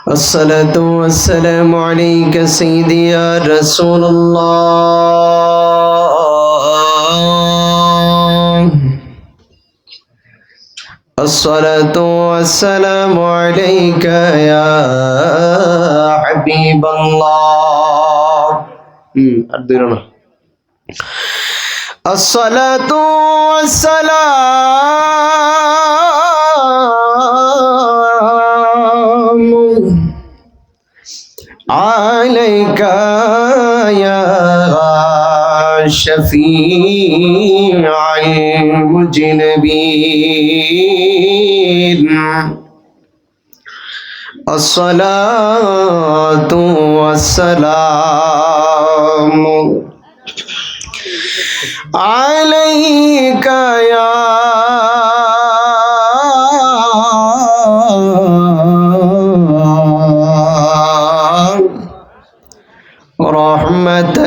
الصلاة والسلام عليك سيدي يا رسول الله. الصلاة والسلام عليك يا حبيب الله. الصلاة والسلام عليك يا شفيع المذنبين. الصلاة والسلام عليك يا رحمة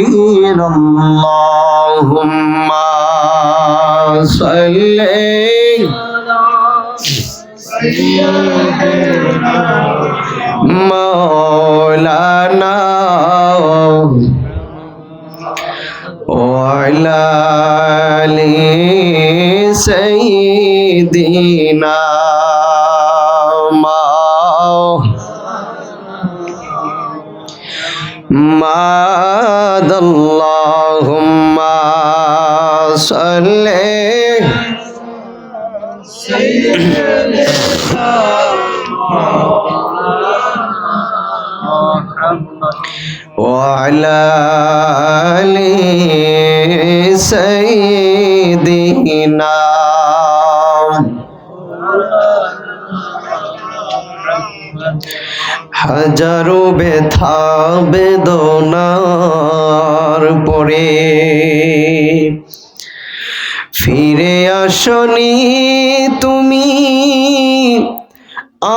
للعالمين. اللهم صل مولانا وعلى آل سيدنا محمد. اللهم صل وعلى آل سيدنا হাজারো ব্যথা বেদনার পরে ফিরে আসনি তুমি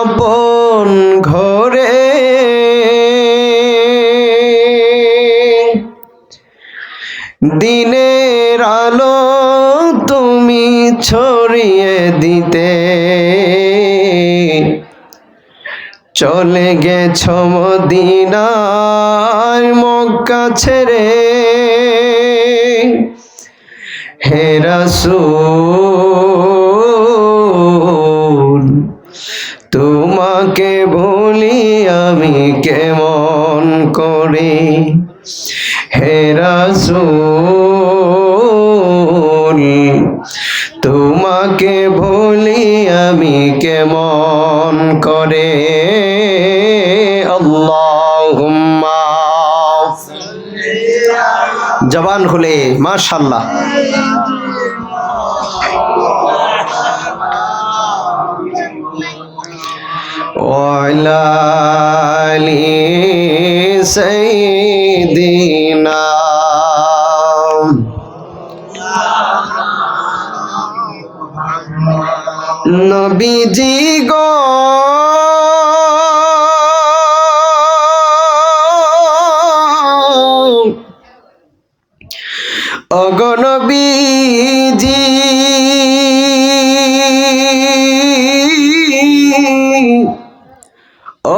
আপন ঘরে। দিনের আলো তুমি ছড়িয়ে দিতে চলে গেছ মদিনার মক্কা ছেড়ে। হে রাসূল তোমাকে ভুলি আমি কেমন করে। হে রাসূল তোমাকে ভুলি আমি কেমন করে। আল্লাহুম্মা জবান খুলে মাশাআল্লাহ। ওয়ালা আলি সাইয়্যিদিনা নবীজি গো ওগো নবীজি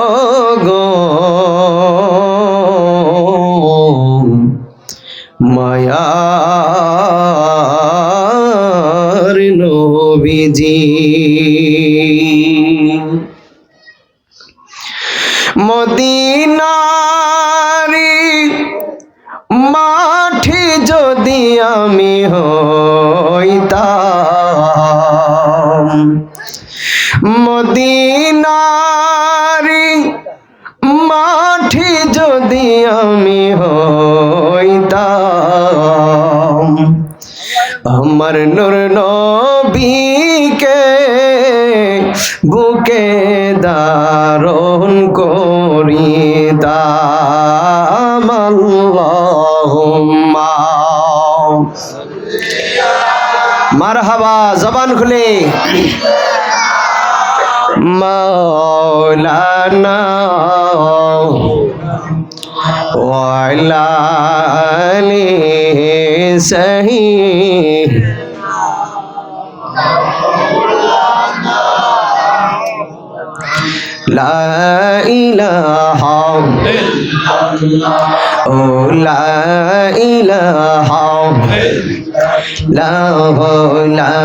ওগো মায়ার নবীজি মদিনারি মাঠে যদি আমি হইতাম, মদিনারি মাঠে যদি আমি হইতাম, আমার নূর নবীকে বুকে ধারণ করিতাম। আল্লাহুম্মা মারহাবা জবান খুলে মাওলানা ওয়ালা আলি সাহি লা ইলাহা ইল্লাল্লাহ ও লা ইলাহা ইল্লাল্লাহ লা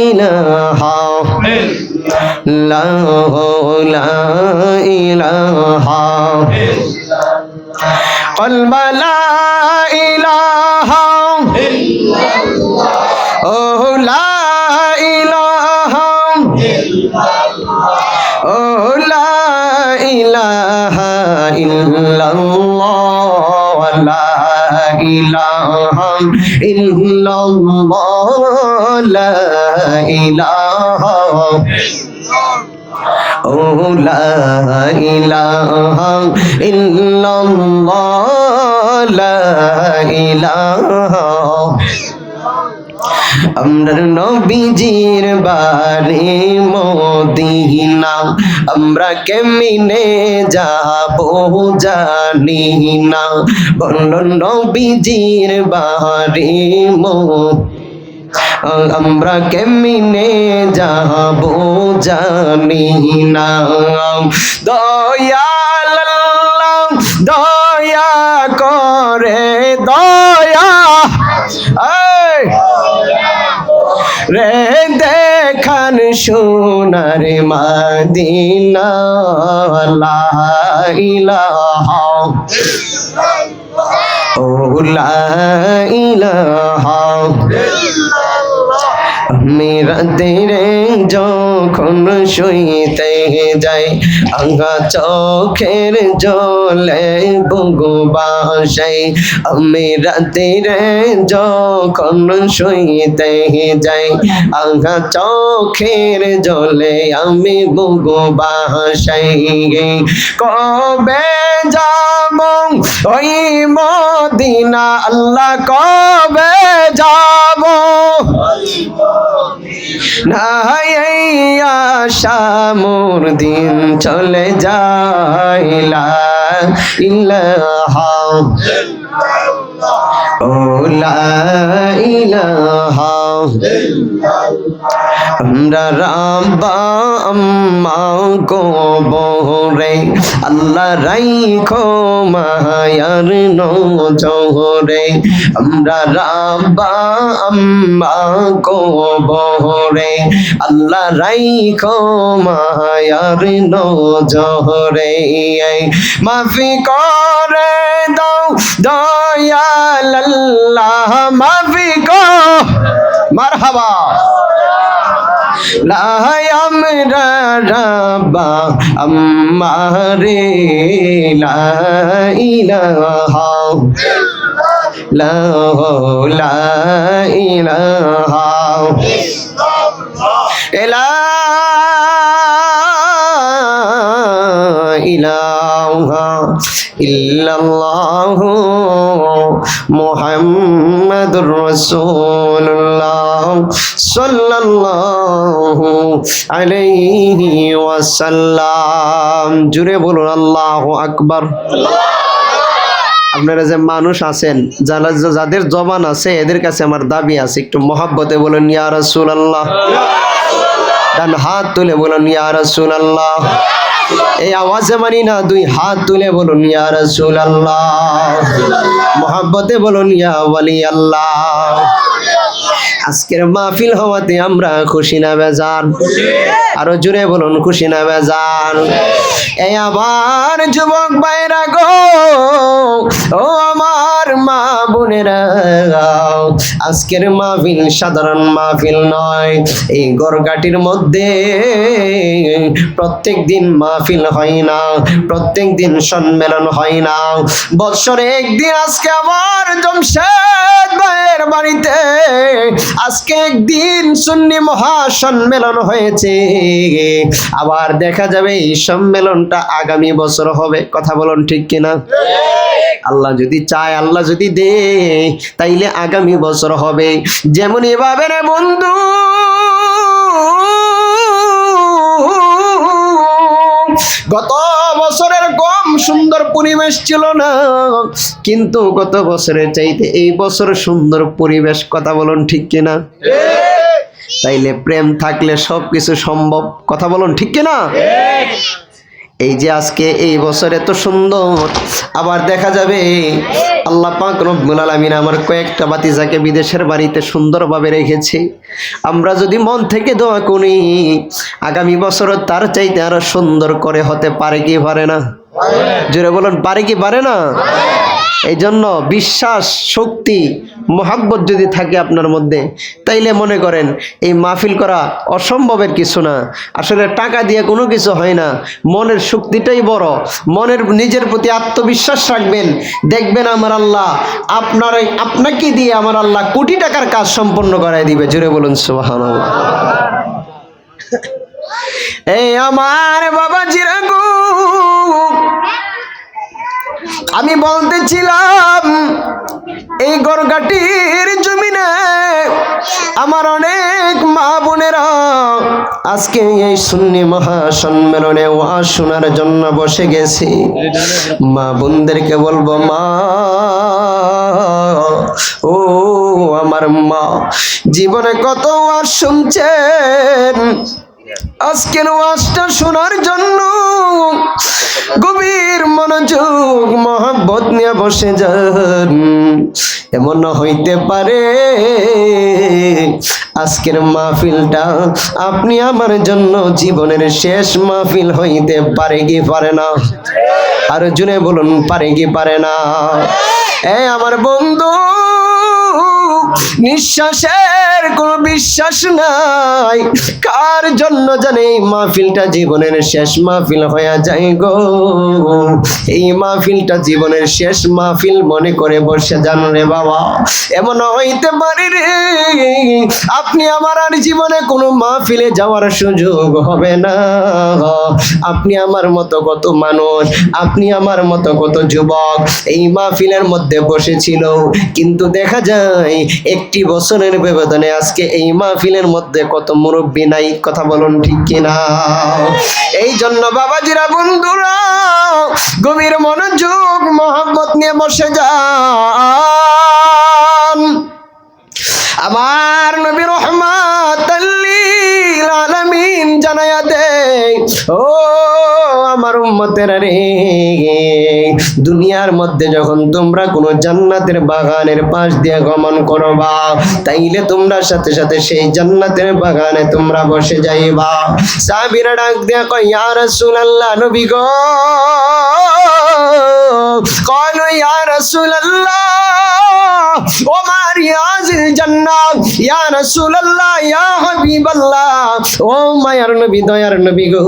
ইলাহা ইল্লাল্লাহ লা ইলাহা কলবা লা ইলাহা ইল্লাল্লাহ ও লা ইলাহা ইল্লাল্লাহ ও লা ইলাহা ইল্লাল্লাহ লা ইলাহা ইল্লাল্লাহ লা ইলাহা ও লা ইলাহা ইল্লাল্লাহ লা ইলাহা আমরার নবীজির বাড়ি মদিনা আমরা কেমনে যাব জানি না বলো নবীজির বাড়ি আমরা কেমনে যাব জানি না দয়াল আল্লাহ দয়া করে দয়া রে দেখান সোনার মদিনা লা ইলাহা ও লা ইলাহা মেরা তেরে যখন শুইতে যাই আঙ্গা চোখের জলে বুগু বাসাই মেরা তেরে যখন শুইতে যাই আঙ্গা চোখের জলে আমি বুগু বাসাই কবে যাব ওই মদিনা আল্লাহ কবে যাব নাই আশা মোর দিন চলে যায় লা ইলাহা ও লা ইলাহা আমরা রাব্বা আম্মা কবরে আল্লাহ রাইখো মায়ার নজরে আমরা রাব্বা আম্মা কবরে আল্লাহ রাইখো মায়ার নজরে মাফি করে দাও দয়াল আল্লাহ মাফি কর মারহাবা লা আমরা রাব্বা আম্মারে লা ইলাহা লা ইলাহা লা ইলাহা ইল্লাল্লাহু মুহাম্মাদুর রাসূলুল্লাহ সাল্লাল্লাহু আলাইহি ওয়াসাল্লাম জুড়ে বলুন আল্লাহু আকবার। আপনারা যে মানুষ আছেন যাদের জবান আছে এদের কাছে আমার দাবি আছে একটু মহব্বতে বলুন ইয়া রাসূলুল্লাহ ডান হাত তুলে বলুন ইয়া রাসূলুল্লাহ এই আওয়াজে মানি না দুই হাত তুলে বলুন ইয়া রাসূলুল্লাহ মহব্বতে বলুন ইয়া ওয়ালি আল্লাহ। আজকের মাহফিল হওয়াতে আমরা খুশি না বেজার আরো জোরে বলুন খুশি না বেজার। এই আমার যুবক ভাইরা গো ও আমার মা বোনেরা আজকের মাহফিল সাধারণ মাহফিল নয় এই গড়গাটির মধ্যে প্রত্যেক দিন মাহফিল হয় না প্রত্যেক দিন সম্মেলন হয় না বছরে একদিন আজকে আমার জমশেদ ভাইয়ের বাড়িতে আজকে একদিন সুন্নি মহা সম্মেলন হয়েছে আবার দেখা যাবে এই সম্মেলনটা আগামী বছর হবে কথা বলুন ঠিক কিনা আল্লাহ যদি চায় আল্লাহ যদি দে তাইলে আগামী বছর হবে যেমন এভাবে রে বন্ধু গত বছরের কম সুন্দর পরিবেশ ছিল না কিন্তু গত বছরের চাইতে এই বছর সুন্দর পরিবেশ কথা বলুন ঠিক কিনা তাইলে প্রেম থাকলে সবকিছু সম্ভব। কথা বলুন ঠিক কিনা? এই যে আজকে এই বছর এত সুন্দর, আবার দেখা যাবে আল্লাহ পাক রব্বুল আলামিন আমার কয়েকটা ভাতিজাকে বিদেশের বাড়িতে সুন্দরভাবে রেখেছে। আমরা যদি মন থেকে দোয়া করি আগামী বছর তার চাইতে আরো সুন্দর করে হতে পারে কি পারে না? জোরে বলুন পারে কি পারে না? এই জন্য বিশ্বাস, শক্তি, মহাব্বত যদি থাকে আপনার মধ্যে, তাইলে মনে করেন এই মাহফিল করা অসম্ভবের কিছু না। আসলে টাকা দিয়ে কোনো কিছু হয় না, মনের শক্তিটাই বড়। মনের নিজের প্রতি আত্মবিশ্বাস রাখবেন, দেখবেন আমার আল্লাহ আপনাকে দিয়ে আমার আল্লাহ কোটি টাকার কাজ সম্পন্ন করায় দিবে। জোরে বলুন সুবহানাল্লাহ। এই আমার বাবাজিরা গো, আমি বলতেছিলাম এই গড়গাটির জমিনে আমার অনেক মা বোনেরা আজকে এই সুন্নি মহাসম্মেলনে ওয়াজ শোনার জন্য বসে গেছি। মা বোনদেরকে বলবো, মা ও আমার মা, জীবনে কত ওয়াজ শুনছেন, আজকের ওয়াজটা শোনার জন্য গভীর মনোযোগ মহব্বত নিয়ে বসে যান। এমন হইতে পারে আজকের মাহফিলটা আপনি আমার জন্য জীবনের শেষ মাহফিল হইতে পারে কি পারে না? আর জুনে বলুন পারে কি পারে না? আমার বন্ধু, নিঃশ্বাসের কোনো বিশ্বাস নাই, কার জন্য জানে এই মাহফিলটা জীবনের শেষ মাহফিল হয়ে যায় গো। এই মাহফিলটা জীবনের শেষ মাহফিল মনে করে বসে যান রে বাবা। এমন হইতে পারে রে আপনি আমার আর জীবনে কোনো মাহফিলে যাওয়ার সুযোগ হবে না। আপনি আমার মতো কত মানুষ, আপনি আমার মতো কত যুবক এই মাহফিলের মধ্যে বসেছিল, কিন্তু দেখা যায় একটি বছরের ব্যবধানে আজকে এই মাহফিলের মধ্যে কত মুরব্বী নাই। কথা বলুন ঠিক কিনা? এই জন্য বাবাজিরা, বন্ধুরা, গভীর মনোযোগ মহব্বত নিয়ে বসে যান। আমার নবী রহমাতাল লিল আলামিন জানায়া দেয়, ও আমার উম্মতেরা রে, দুনিয়ার মধ্যে যখন তোমরা কোনো জান্নাতের বাগানের পাশ দিয়ে গমন করবা, তাইলে তোমরা সাথে সাথে সেই জান্নাতের বাগানে তোমরা বসে যাইবা। সাহাবীরা ডাক দিয়া কয়, ইয়া রাসূলুল্লাহ, নবী গো, কয় ইয়া রাসূলুল্লাহ, ওমা রিয়াজিল জান্নাত, ইয়া রাসূলুল্লাহ, ইয়া হাবিবাল্লাহ, ও মায়ার নবী, দয়ার নবী গো,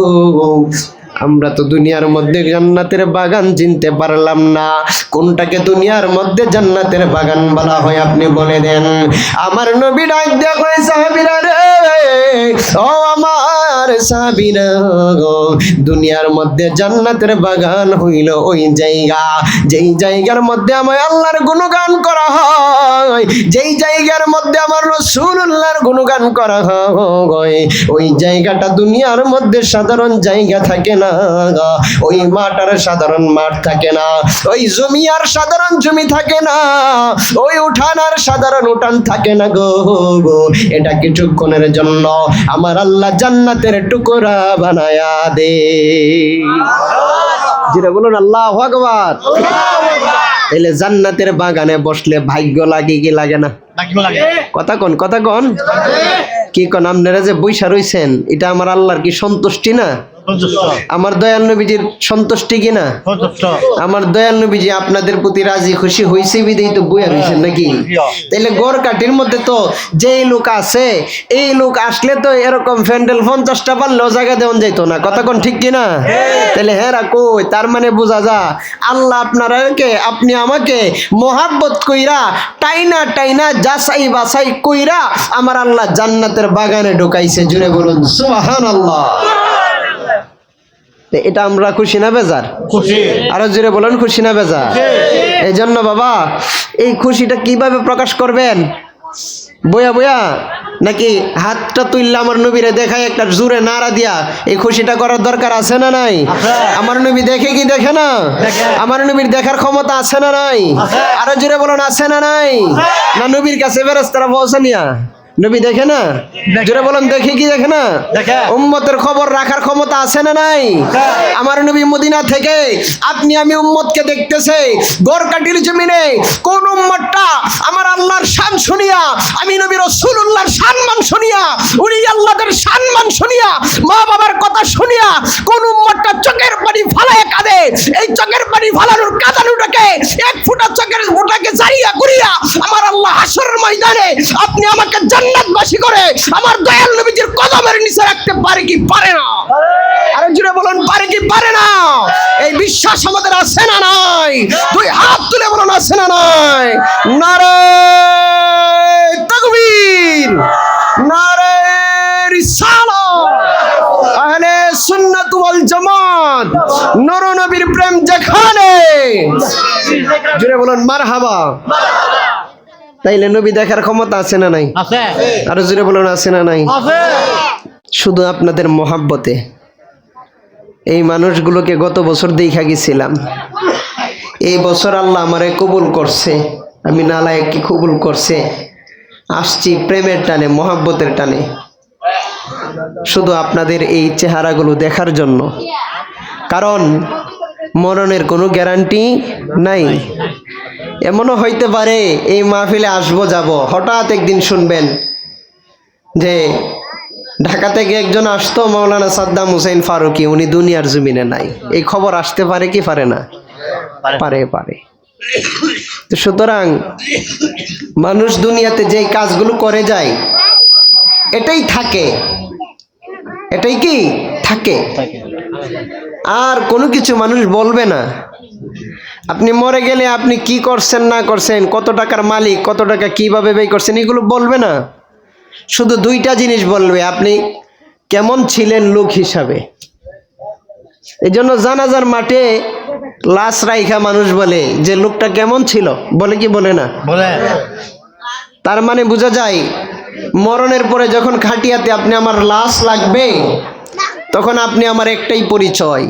আমরা তো দুনিয়ার মধ্যে জান্নাতের বাগান চিনতে পারলাম না, কোনটাকে দুনিয়ার মধ্যে জান্নাতের বাগান বলা হয় আপনি বলে দেন। আমার নবী ডাক দিয়া কয়, সাহাবীরা রে, ও আমার সাহাবীরা, দুনিয়ার মধ্যে জান্নাতের বাগান হইল ওই জায়গা, যেই জায়গার মধ্যে আমার আল্লাহর গুণগান করা হয়, যেই জায়গার মধ্যে আমার রাসূলুল্লাহর গুণগান করা হয়, ওই জায়গাটা দুনিয়ার মধ্যে সাধারণ জায়গা থাকে না, ওই মাঠ আর সাধারণ মাঠ থাকে না, ওই জমি আর সাধারণ জমি থাকে না, ওই উঠান আর সাধারণ উঠান থাকে না গো। এটা কিছুক্ষণের জন্য আমার আল্লাহ জান্নাতের টুকরা বানায়া দে। যেটা বলুন আল্লাহু আকবার। তাইলে জান্নাতের বাগানে বসলে ভাগ্য লাগে কি লাগে না? কথা কোন, কথা কোন, কি কোন? আপনারা যে বৈশা রইছেন, এটা আমার আল্লাহর কি সন্তুষ্টি না? আমার দয়াল নবীজির সন্তুষ্টি কিনা? আমার দয়াল নবীজি আপনাদের প্রতি রাজি খুশি হইছে বিদেই তো বইয়া রইছেন নাকি? তাইলে গড়কাটির মধ্যে তো যেই লোক আছে, এই লোক আসলে তো এরকম প্যান্ডেল 50টা বানলেও জায়গা দেওয়া যাইতো না। কথা কোন ঠিক কিনা? তাইলে হেরা কই, তার মানে বোঝা যা আল্লাহ আপনারাকে, আপনি আমাকে মহাব্বত কইরা টাইনা টাইনা যাচাই বাছাই কইরা আমার আল্লাহ জান্নাতের বাগানে ঢুকাইছে। জুড়ে বলুন সুবহানাল্লাহ। এটা আমরা খুশি না বেজার? খুশি। আরো জোরে বলেন খুশি না বেজার? এই জন্য বাবা, এই খুশিটা কিভাবে প্রকাশ করবেন? বয়া বয়া নাকি হাতটা তুললে আমার নবীরে দেখায় একটা জোরে নাড়া দিয়া এই খুশিটা করার দরকার আছে না নাই? আমার নবী দেখে কি দেখে না? আমার নবীর দেখার ক্ষমতা আছে না নাই? আরো জোরে বলেন আছে না নাই? না নবীর কাছে ফেরেশতারা পৌঁছানিয়া নবী দেখে না? জোরে বলেন, দেখে কি দেখে না? উম্মতের খবর রাখার ক্ষমতা আছে না নাই? আমার নবী মদিনা থেকে আপনি আমি উম্মতকে দেখতেছে গড়কাটির জমিনে কোন উম্মতটা আমার আল্লাহর শান শুনিয়া, আমি নবী রাসূলুল্লাহর সম্মান শুনিয়া, উনি আল্লাহর সম্মান শুনিয়া, মা বাবার কথা শুনিয়া কোন উম্মতটা চোখের পানি ফালায় কাঁদে, এই চোখের পানি ফালানোর কাঁদানোটাকে এক ফোঁটা চোখের ফোঁটাকে জারিয়া করিয়া আমার আল্লাহ হাসরের ময়দানে আপনি আমাকে জান্নাতবাসী করে আমার দয়াল নবীজির কদমের নিচে রাখতে পারে কি পারে না? আরে জুড়ে বলুন, পারে কি পারে না? এই বিশ্বাস আমাদের আছে না নাই? দুই হাত তুলে বলুন, আছে না নাই? নারে তাকবীর, নারে রিসালাত, আহলে সুন্নাত ওয়াল জামাত, নর নবীর প্রেম যেখানে, জুড়ে বলুন মারহাবা। তাইলে নবী দেখার ক্ষমতা আছে না নাই? আছে। আর জুড়ে বলুন, আছে না নাই? আছে। শুধু আপনাদের মহাব্বতে এই মানুষগুলোকে গত বছর দেখা গেছিলাম, এই বছর আল্লাহ আমারে কবুল করছে, আমি নালায়েককে কবুল করছে, আসছি প্রেমের টানে, মহাব্বতের টানে, শুধু আপনাদের এই চেহারাগুলো দেখার জন্য। কারণ মরণের কোনো গ্যারান্টি নাই। এমনও হইতে পারে এই মাহফিলে আসবো যাব, হঠাৎ একদিন শুনবেন যে ঢাকা থেকে একজন আসতো মাওলানা সাদ্দাম হুসাইন ফারুকী, উনি দুনিয়ার জমিনে নাই। এই খবর আসতে পারে কি পারে না? পারে, পারে। তো সুতরাং মানুষ দুনিয়াতে যে কাজগুলো করে যায় এটাই থাকে, এটাই কি থাকে, আর কোনো কিছু মানুষ বলবে না। আপনি মরে গেলে আপনি কি করছেন না করছেন, কত টাকার মালিক, কত টাকা কিভাবে ব্যয় করছেন, এগুলো বলবে না। শুধু দুইটা জিনিস বলবে, আপনি কেমন ছিলেন লোক হিসাবে। এই জন্য জানাজার মাঠে লাশ রাইখা মানুষ বলে যে লোকটা কেমন ছিল, বলে কি বলে না? বলে। তার মানে বোঝা যায় মরণের পরে যখন খাটিয়াতে আপনি আমার লাশ লাগবে, তখন আপনি আমার একটাই পরিচয়,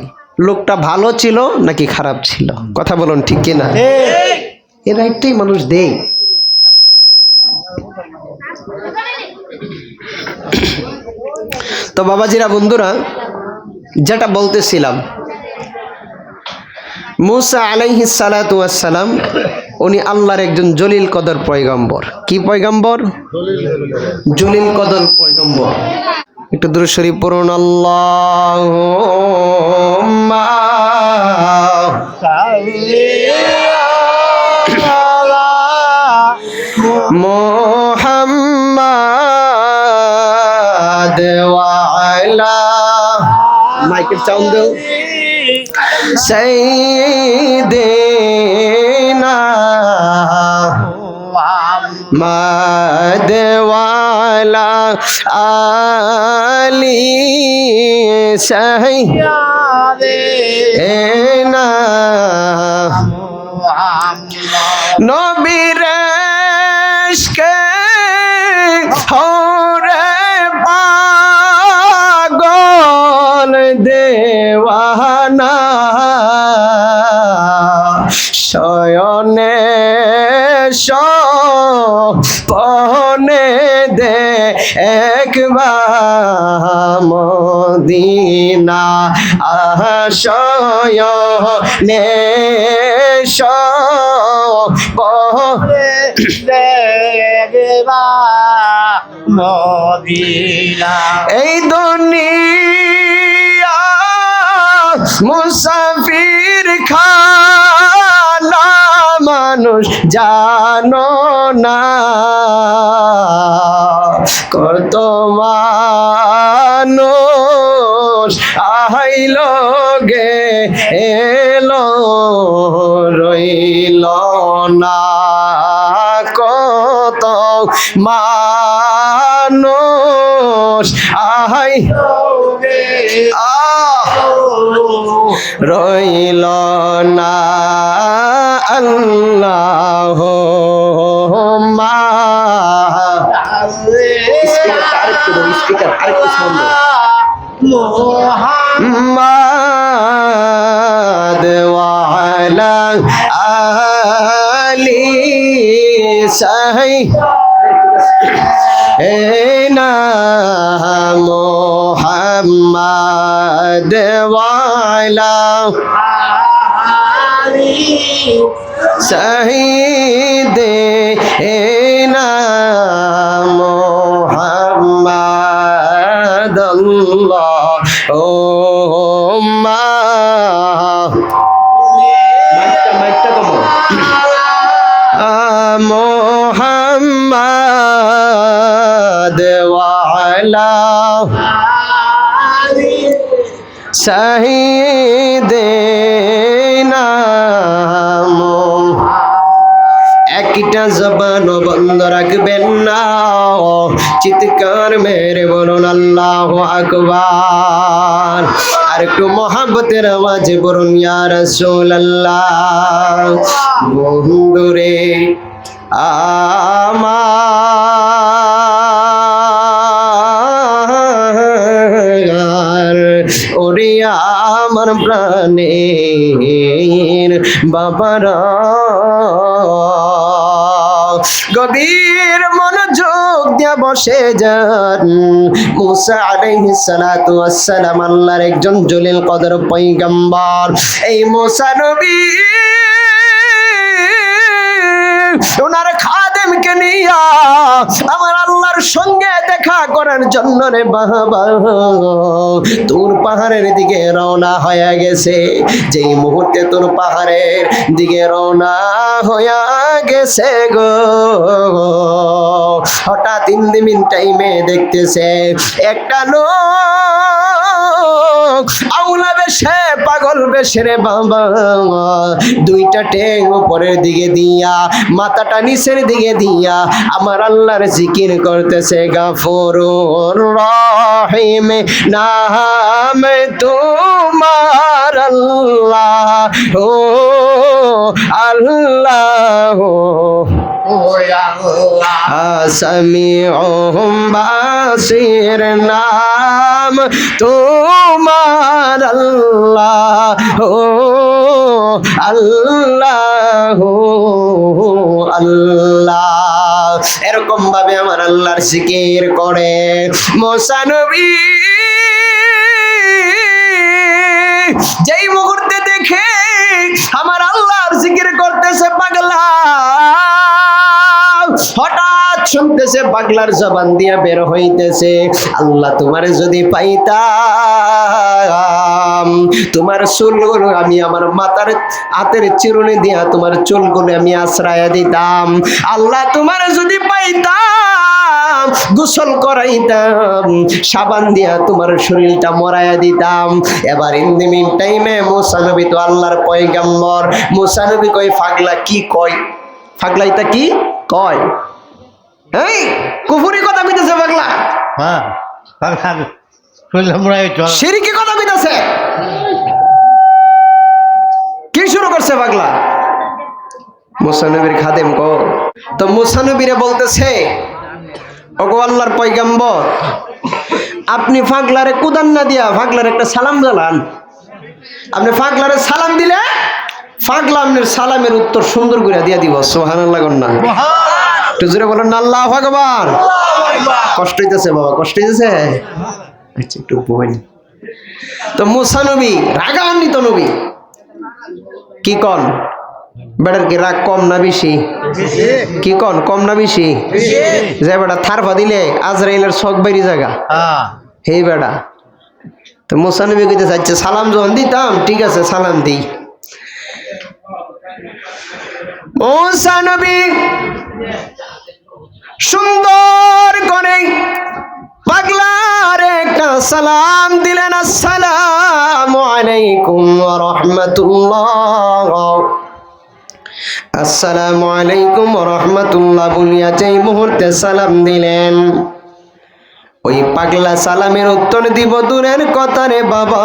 লোকটা ভালো ছিল নাকি খারাপ ছিল। কথা বলুন, ঠিক কিনা? এর একটাই মানুষ দেয়। তো বাবাজিরা, বন্ধুরা, যেটা বলতেছিলাম, মুসা আলাইহিস সালাতু ওয়াস সালাম উনি আল্লাহর একজন জলিল কদর পয়গম্বর। কি পয়গম্বর? জলিল কদর পয়গম্বর। একটু দুরূদ শরীফ পড়ুন। আল্লাহুম্মা সাল্লি আলা মুহাম্মাদ ওয়া আলা, মাইকের সাউন্ড দাও, সাইয়্যিদিনা মুহাম্মাদ ওয়া আলা আলি সাইয়্যিদিনা নবীর ইশকে হরে পাগল দেওয়ানা, শয়নে স্বপনে দে একবার মদিনা, শয়নে স্বপনে দে একবার মদিনা। এই দুনিয়া মুসাফির খানা, মানুষ জানো না কত মানুষ আইল গে এলো রইল না, কত মানুষ রইল না। আল্লাহুম্মা মুহাম্মাদ ওয়া আলা আলি সাইয়্যিদিনা এ না মোহাম্মদ ওয়ালা শহীদে না মোহাম্মদ আল্লাহুম্মা মাইকটা কমো মোহাম্মদ ওয়ালা শহীদিনা একটা জবান বন্ধ রাখবেন না, চিৎকার মেরে বলুন আল্লাহু আকবার। আর একটু মহাব্বতের আওয়াজে বলুন ইয়া রাসূলুল্লাহ। বন্ধুরে আমার ওরে আমার প্রাণের বাবারা, গভীর মনোযোগ দিয়া বসে যান। মুসা আলাইহিস সালাতু ওয়াস সালাম আল্লাহর একজন জলিল কদর পয়গম্বর। এই মুসা নবী ওনার খাদেমকে নিয়া আমার আল্লাহর সঙ্গে দেখা করার জন্য রে বাবা তুর পাহাড়ের দিকে রওনা হয়ে গেছে। যেই মুহূর্তে তুর পাহাড়ের দিকে রওনা হয়ে গেছে গো, হঠাৎ ইন্দিমিন টাইমে দেখতেছে একটা লোক আউলা বেশে পাগল বেশে রে বাবা, দুইটা ঠ্যাং উপরের দিকে দিয়া মাথাটা নিচের দিকে দিয়া আমার আল্লাহর জিকির করতেছে। গাফুরুর রহিম নাম তোমার আল্লাহ ও আল্লাহ সামিউম বাসির নাম তোমার আল্লাহ ও আল্লাহ আল্লাহ। এরকম ভাবে আমার আল্লাহর জিকির করে মুসা নবী। যেই মুহূর্তে দেখে আমার আল্লাহর জিকির করতেছে পাগলা, হঠাৎ শুনতেছে পাগলার জবান দিয়া বের হইতেছে, আল্লাহ তোমারে যদি পাইতাম তোমার চুলগুলো আমি আমার মাথার হাতের চিরুনি দিয়া তোমার চুলগুলো আমি আশ্রয় দিতাম। আল্লাহ তোমারে যদি পাইতাম গোসল করাইতাম, সাবান দিয়া তোমার শরীরটা মরাইয়া দিতাম। এবার ইন দি মিন টাইমে মুসা নবী তো আল্লাহর পয়গম্বর, মুসা নবী কয় পাগলা কি কয়, পাগলাইতা কি কয়, এই কুফরি কথা কইতেছে পাগলা, হ্যাঁ পাগলা শিরকি কথা কইতেছে, কি শুরু করছে পাগলা? মুসা নবীর খাদেম কো তো মুসা নবীরে বলতেছে, ওগো আল্লাহর পয়গম্বর আপনি পাগলারে কুদান না দিয়া পাগলার একটা সালাম জানান। আপনি পাগলারে সালাম দিলে পাগলা আপনার সালামের উত্তর সুন্দর করে দিয়া দিব। সুবহানাল্লাহ না একটু জোরে বলেন না আল্লাহু আকবার। কষ্ট হইতেছে বাবা, কষ্ট হইতেছে, আচ্ছা একটু বলেন। তো মুসা নবী রাগান্বিত নবী, কি কন বেটার কি রাগ কম না বেশি? কি কন কম না বেশি? যে বেটা থারফা দিলে আজরাইলের শখ বেরি জায়গা হে বেটা। তো মুসা নবী কইতে চাইছে সালাম যখন দিতাম ঠিক আছে সালাম দিই। মুসা নবী সুন্দর করে পাগলার একটা সালাম দিলেন, আসসালামু আলাইকুম ওয়া রাহমাতুল্লাহ, আসসালামু আলাইকুম ওয়া রাহমাতুল্লাহ বলিয়া যেই মুহূর্তে সালাম দিলেন, ওই পাগলা সালামের উত্তর দিব দূরের কথা রে বাবা,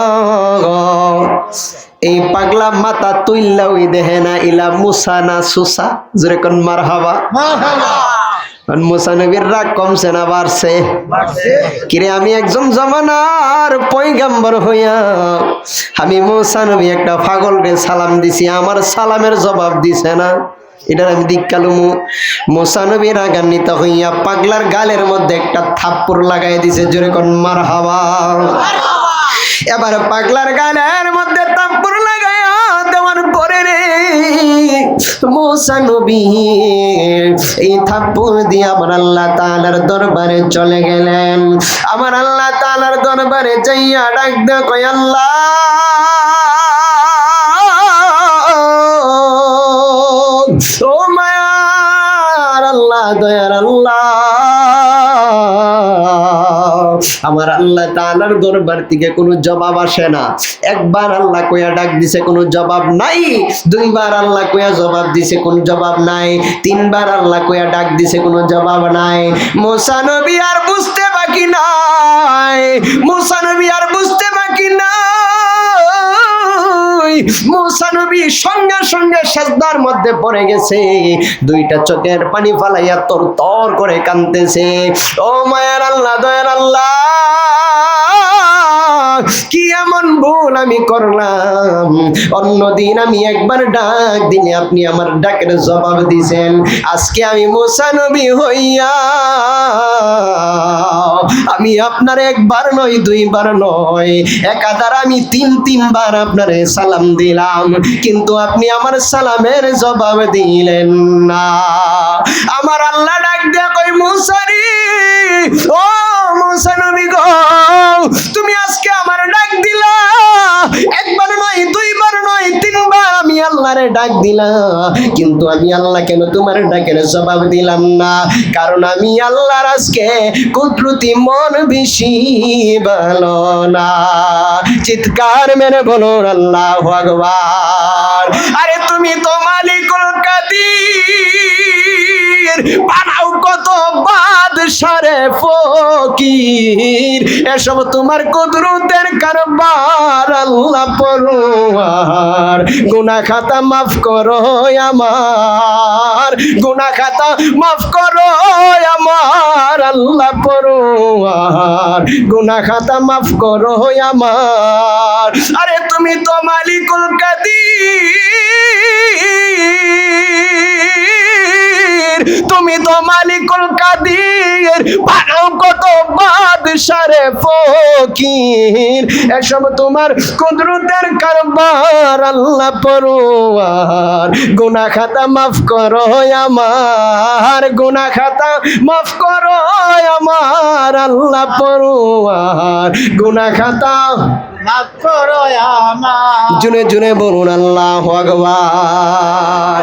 এই পাগলা মাথা তুইল্লা ওই দেহে না ইলা মুসা না সুসা, জোরে কোন মারহাবা। মুসা নবীর রাগ কমছে না বাড়ছে? কিরে আমি একজন জামানার পয়গম্বর হইয়া আমি মুসা নবী একটা পাগল রে সালাম দিছি, আমার সালামের জবাব দিছে না। এটার আমি দিক্কালুমু। মুসা নবী রাগান্বিত হইয়া পাগলার গালের মধ্যে একটা থাপ্পড় লাগাই দিছে, জোরে কোন মারহাবা। এবার পাগলার গালের মধ্যে থাপ্পড় লাগাইয়া দেওয়ার পরে রে মুসা নবী এই থাপ্পড় দিয়ে আমার আল্লাহ তাআলার দরবারে চলে গেলেন। আমার আল্লাহ তাআলার দরবারে যাইয়া ডাক দে কই আল্লাহ, ও মায়ার আল্লাহ, দয়ার আল্লাহ, আমার আল্লাহ তাআলার দরবার থেকে কোনো জবাব আসে না। একবার আল্লাহ কইয়া ডাক দিছে, কোনো জবাব নাই। দুইবার আল্লাহ কইয়া জবাব দিছে, কোনো জবাব নাই। তিনবার আল্লাহ কইয়া ডাক দিছে, কোনো জবাব নাই। মুসা নবী আর বুঝতে বাকি নাই, মুসা নবী আর বুঝতে বাকি নাই। মুসা নবী সঙ্গে সঙ্গে সিজদার মধ্যে পড়ে গেছে, দুইটা চোখের পানি ফালাইয়া তর তর করে কাঁদতেছে। ও মায়ার আল্লাহ, দয়ার আল্লাহ, কি এমন ভুল আমি করলাম? অন্যদিন আমি একবার ডাক দিলে আপনি আমার ডাকের জবাব দিছেন, আজকে আমি মুসা নবী হইয়া আমি আপনার একবার নয়, দুইবার নয়, একাধারে আমি তিনবার আপনারে সালাম দিলাম, কিন্তু আপনি আমার সালামের জবাব দিলেন না। আমার আল্লাহ ডাক দিয়া কই মুসা রে, ও মুসা নবী গো, তুমি আজকে আমার ডাক দিলা, একবার নয়, দুইবার নয়, তিনবার আমি আল্লাহরে ডাক দিলাম, কিন্তু আমি আল্লাহ কেন তোমার ডাকের জবাব দিলাম না? কারণ আমি আল্লাহর আজকে কুদরতি মন বেশি ভালো না। চিৎকার মেরে বলুন আল্লাহু আকবার। আরে তুমি তো মালিকুল কাদির, বানাও কত বাদশারে ফকির, এসব তোমার কুদরতের কারবার। আল্লাহ পরওয়ার, গুনাহ খাতা মাফ করো আমার, গুনাহ খাতা মাফ করো আমার। আল্লাহ পরওয়ার, গুনাহ খাতা মাফ করো আমার। আরে তুমি তো মালিকুল কাদির, তুমি তো মালিকুল কাদির, বানাও কত বাদশারে ফকির, এসব তোমার কুদরতের কারবার। আল্লাহ পরওয়ার, গুনাহ খাতা মাফ করো আমার, গুনাহ খাতা মাফ করো আমার। আল্লাহ পরওয়ার, গুনাহ খাতা মাফ করো আমার। জুনে জুনে বলুন আল্লাহু আকবার।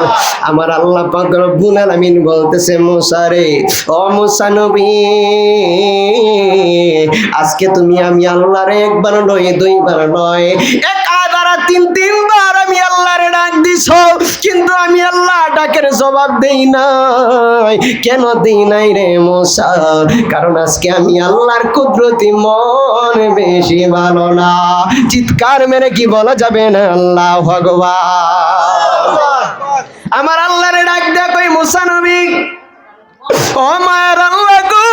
আমার আল্লাহ পাক রব্বুল আলামিন বলতেছে, মুসা রে, ও মুসা নবী, আজকে তুমি আমি আল্লাহরে একবার নয়, দুইবার নয়, একাধারে তিনবার আমি আল্লাহরে ডাক দিছো, কিন্তু আমি আল্লাহ ডাকের জবাব দেই নাই। কেন দেই নাই রে মুসা? কারণ আজকে আমি আল্লাহর কুদরতি মন বেশি ভালো না। চিৎকার মেরে কি বলা যাবে না আল্লাহু আকবার। আমার আল্লাহরে ডাক দেয়া কই মুসা নবী, ও মায়ের আল্লাহ গো,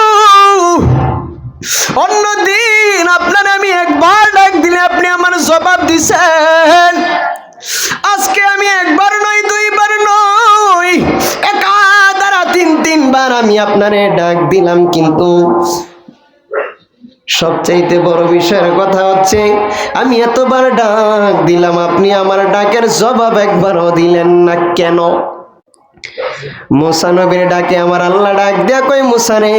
অন্যদিন আপনার আমি একবার ডাক দিলে আপনি আমার জবাব দিছেন, আজকে আমি একবার নয়, দুইবার নয়, একাধারে তিনবার আমি আপনারে ডাক দিলাম, কিন্তু সবচাইতে বড় বিষয়ের কথা হচ্ছে আমি এতবার ডাক দিলাম, আপনি আমার ডাকের জবাব একবারও দিলেন না। কেন? মুসা নবীর ডাকে আমার আল্লাহ ডাক দেয়া কই, মুসা রে,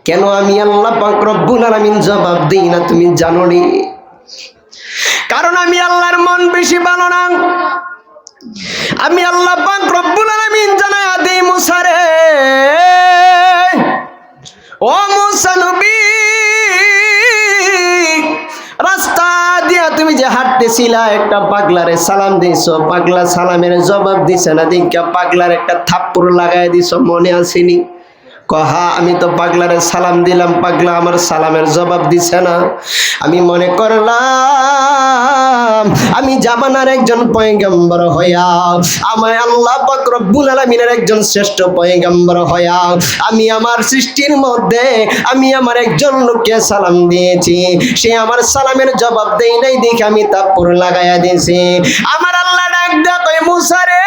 কেন আমি আল্লাহ পাক রব্বুল আলামিন জবাব দেই না তুমি জানো নি? কারণ আমি আল্লাহর মন বেশি ভালো না। আমি আল্লাহ পাক রব্বুল আলামিন জানায়া দেই, মুসা রে, ও মুসা নবী, রাস্তা দিয়া তুমি যে হাঁটতেছিলা, একটা পাগলারে সালাম দিছো, পাগলা সালামের জবাব দিছে না, দেখা পাগলার একটা থাপ্পড় লাগাই দিছো, মনে আসেনি? কহা, আমি তো পাগলারে সালাম দিলাম, পাগলা আমার সালামের জবাব দিছে না। আমি মনে করলাম আমি জামানার একজন পয়গম্বর হইয়া, আমায় আল্লাহ পাক রব্বুল আলামিনের একজন শ্রেষ্ঠ পয়গম্বর হইয়া আমি আমার সৃষ্টির মধ্যে আমি আমার একজন লোককে সালাম দিয়েছি, সে আমার সালামের জবাব দেই নাই, দেখে আমি থাপ্পড় লাগাইয়া দিয়েছি। আমার আল্লাহ ডাক দেয়া কই, মুসা রে,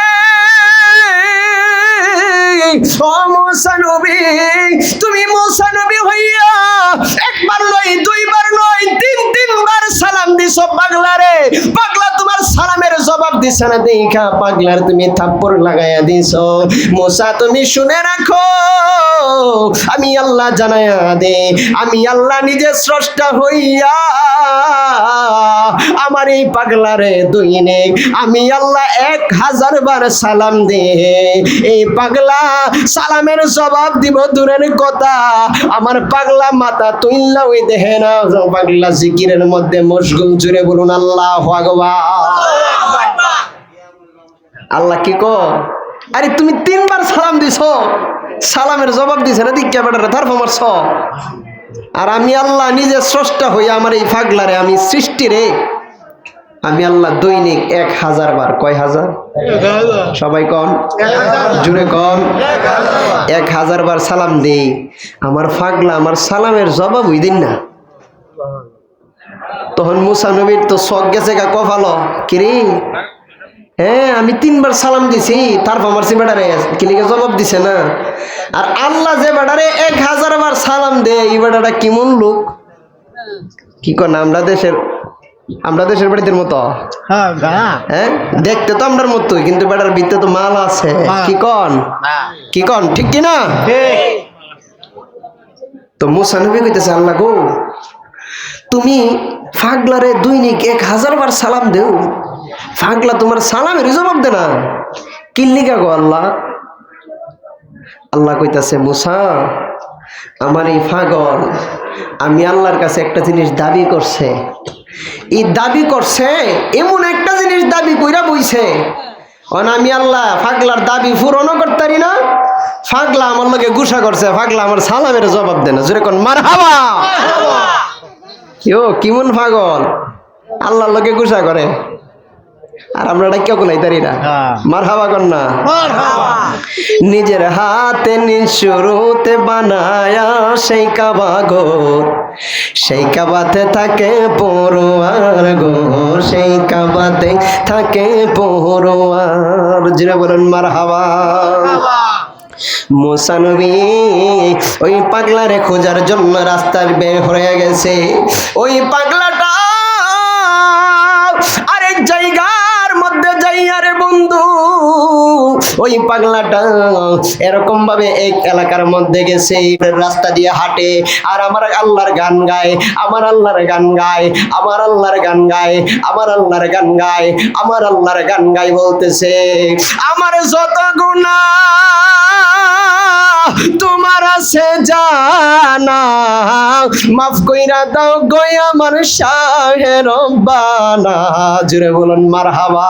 ও মুসা নবী, তুমি মুসা নবী হইয়া একবার নয়, দুইবার নয়, তিনবার সালাম দিছো পাগলারে। পাগলা তোমার সালামের জবাব দিছে না দেখা পাগলার তুমি থাপ্পড় লাগাইয়া দিছো। মুসা তুমি শুনে রাখো, আমি আল্লাহ জানাইয়া দে, আমি আল্লাহ নিজে স্রষ্টা হইয়া আমার এই পাগলারে দৈনিক আমি আল্লাহ 1000 বার সালাম দে। এই পাগলা সালামের জবাব দিব দূরের কথা, আমার পাগলা মাথা তুইল্লা ওই দেখে না। পাগলা জিকিরের মধ্যে মশগুল, জুড়ে বলুন আল্লাহু আকবার। আল্লাহ কি কো, আরে তুমি 3 বার সালাম দিছো, সালামের জবাব দিছে না দিক্কা বেটারে তারপর মারছ। আর আমি আল্লাহ নিজে স্রষ্টা হইয়া আমার এই পাগলারে আমি সৃষ্টি রে, আমি আল্লাহ দৈনিক 1000 বার, কয় হাজার? সবাই কন, জুড়ে কন, 1000 বার সালাম দেই। আমার পাগলা আমার সালামের জবাব হই দিন না। তখন মুসা নবীর তো শখ গেছে গা কপালো, কিরে হ্যাঁ আমি 3 বার সালাম দিছি তারপর আমার সে বেটারে কিলিকে জবাব দিছে না। আর আল্লাহ যে বেটারে 1000 বার সালাম দে, এই বেটাটা কেমন লোক কি কন? আমরা দেশের বাড়িদের মতো, হ্যাঁ দেখতে তো আমরার মতোই, কিন্তু বেটার ভিতরে তো মাল আছে। কি কন, কি কন, ঠিক কিনা? তো মুসা নবী কইতেছে, আল্লাহ গো তুমি পাগলারে দৈনিক 1000 বার সালাম দেও, পাগলা তোমার সালামের জবাব দে না, কিল্লিকা গো আল্লাহ? আল্লাহ কইতাছে, মুসা আমার এই পাগল আমি আল্লাহর কাছে একটা জিনিস দাবি করছে। এই দাবি করছে এমন একটা জিনিস দাবি কইরা বইছে, আমি আল্লাহ পাগলার দাবি পূরণও করতারি না। পাগলা আমার লগে গুসা করছে, পাগলা আমার সালামের জবাব দে না। জোরে কোন মারহাবা। কেউ কেমন পাগল আল্লাহর লগে গুসা করে, আর আমরা ডাক্কা কোলাইতারি না। মারহাবা কর না। নিজের হাতে নিজ শুরুতে বানায়া সেই কাবা গো, সেই কাবাতে থাকে পড়ুয়ার গো, সেই কাবাতে থাকে পড়ুয়ার। জিরা বলেন মারহাবা। মুসা নবী ওই পাগলারে খোঁজার জন্য রাস্তার বের হয়ে গেছে। ওই পাগলাটা আরেক জায়গার মধ্যে যাইয়া রে বন্ধু, ওই পাগলাটা এরকম ভাবে এক এলাকার মধ্যে গেছে, রাস্তা দিয়ে হাঁটে আর আমার আল্লাহর গান গায়, আমার আল্লাহর গান গায়, আমার আল্লাহর গান গায়, আমার আল্লাহর গান গায়, আমার আল্লাহর গান গায়, বলতেছে আমার যত গুনাহ তোমার আছে জানা, মাফ কইরা দাও গো আমার শাহে রব্বানা। জুড়ে বলুন মারহাবা।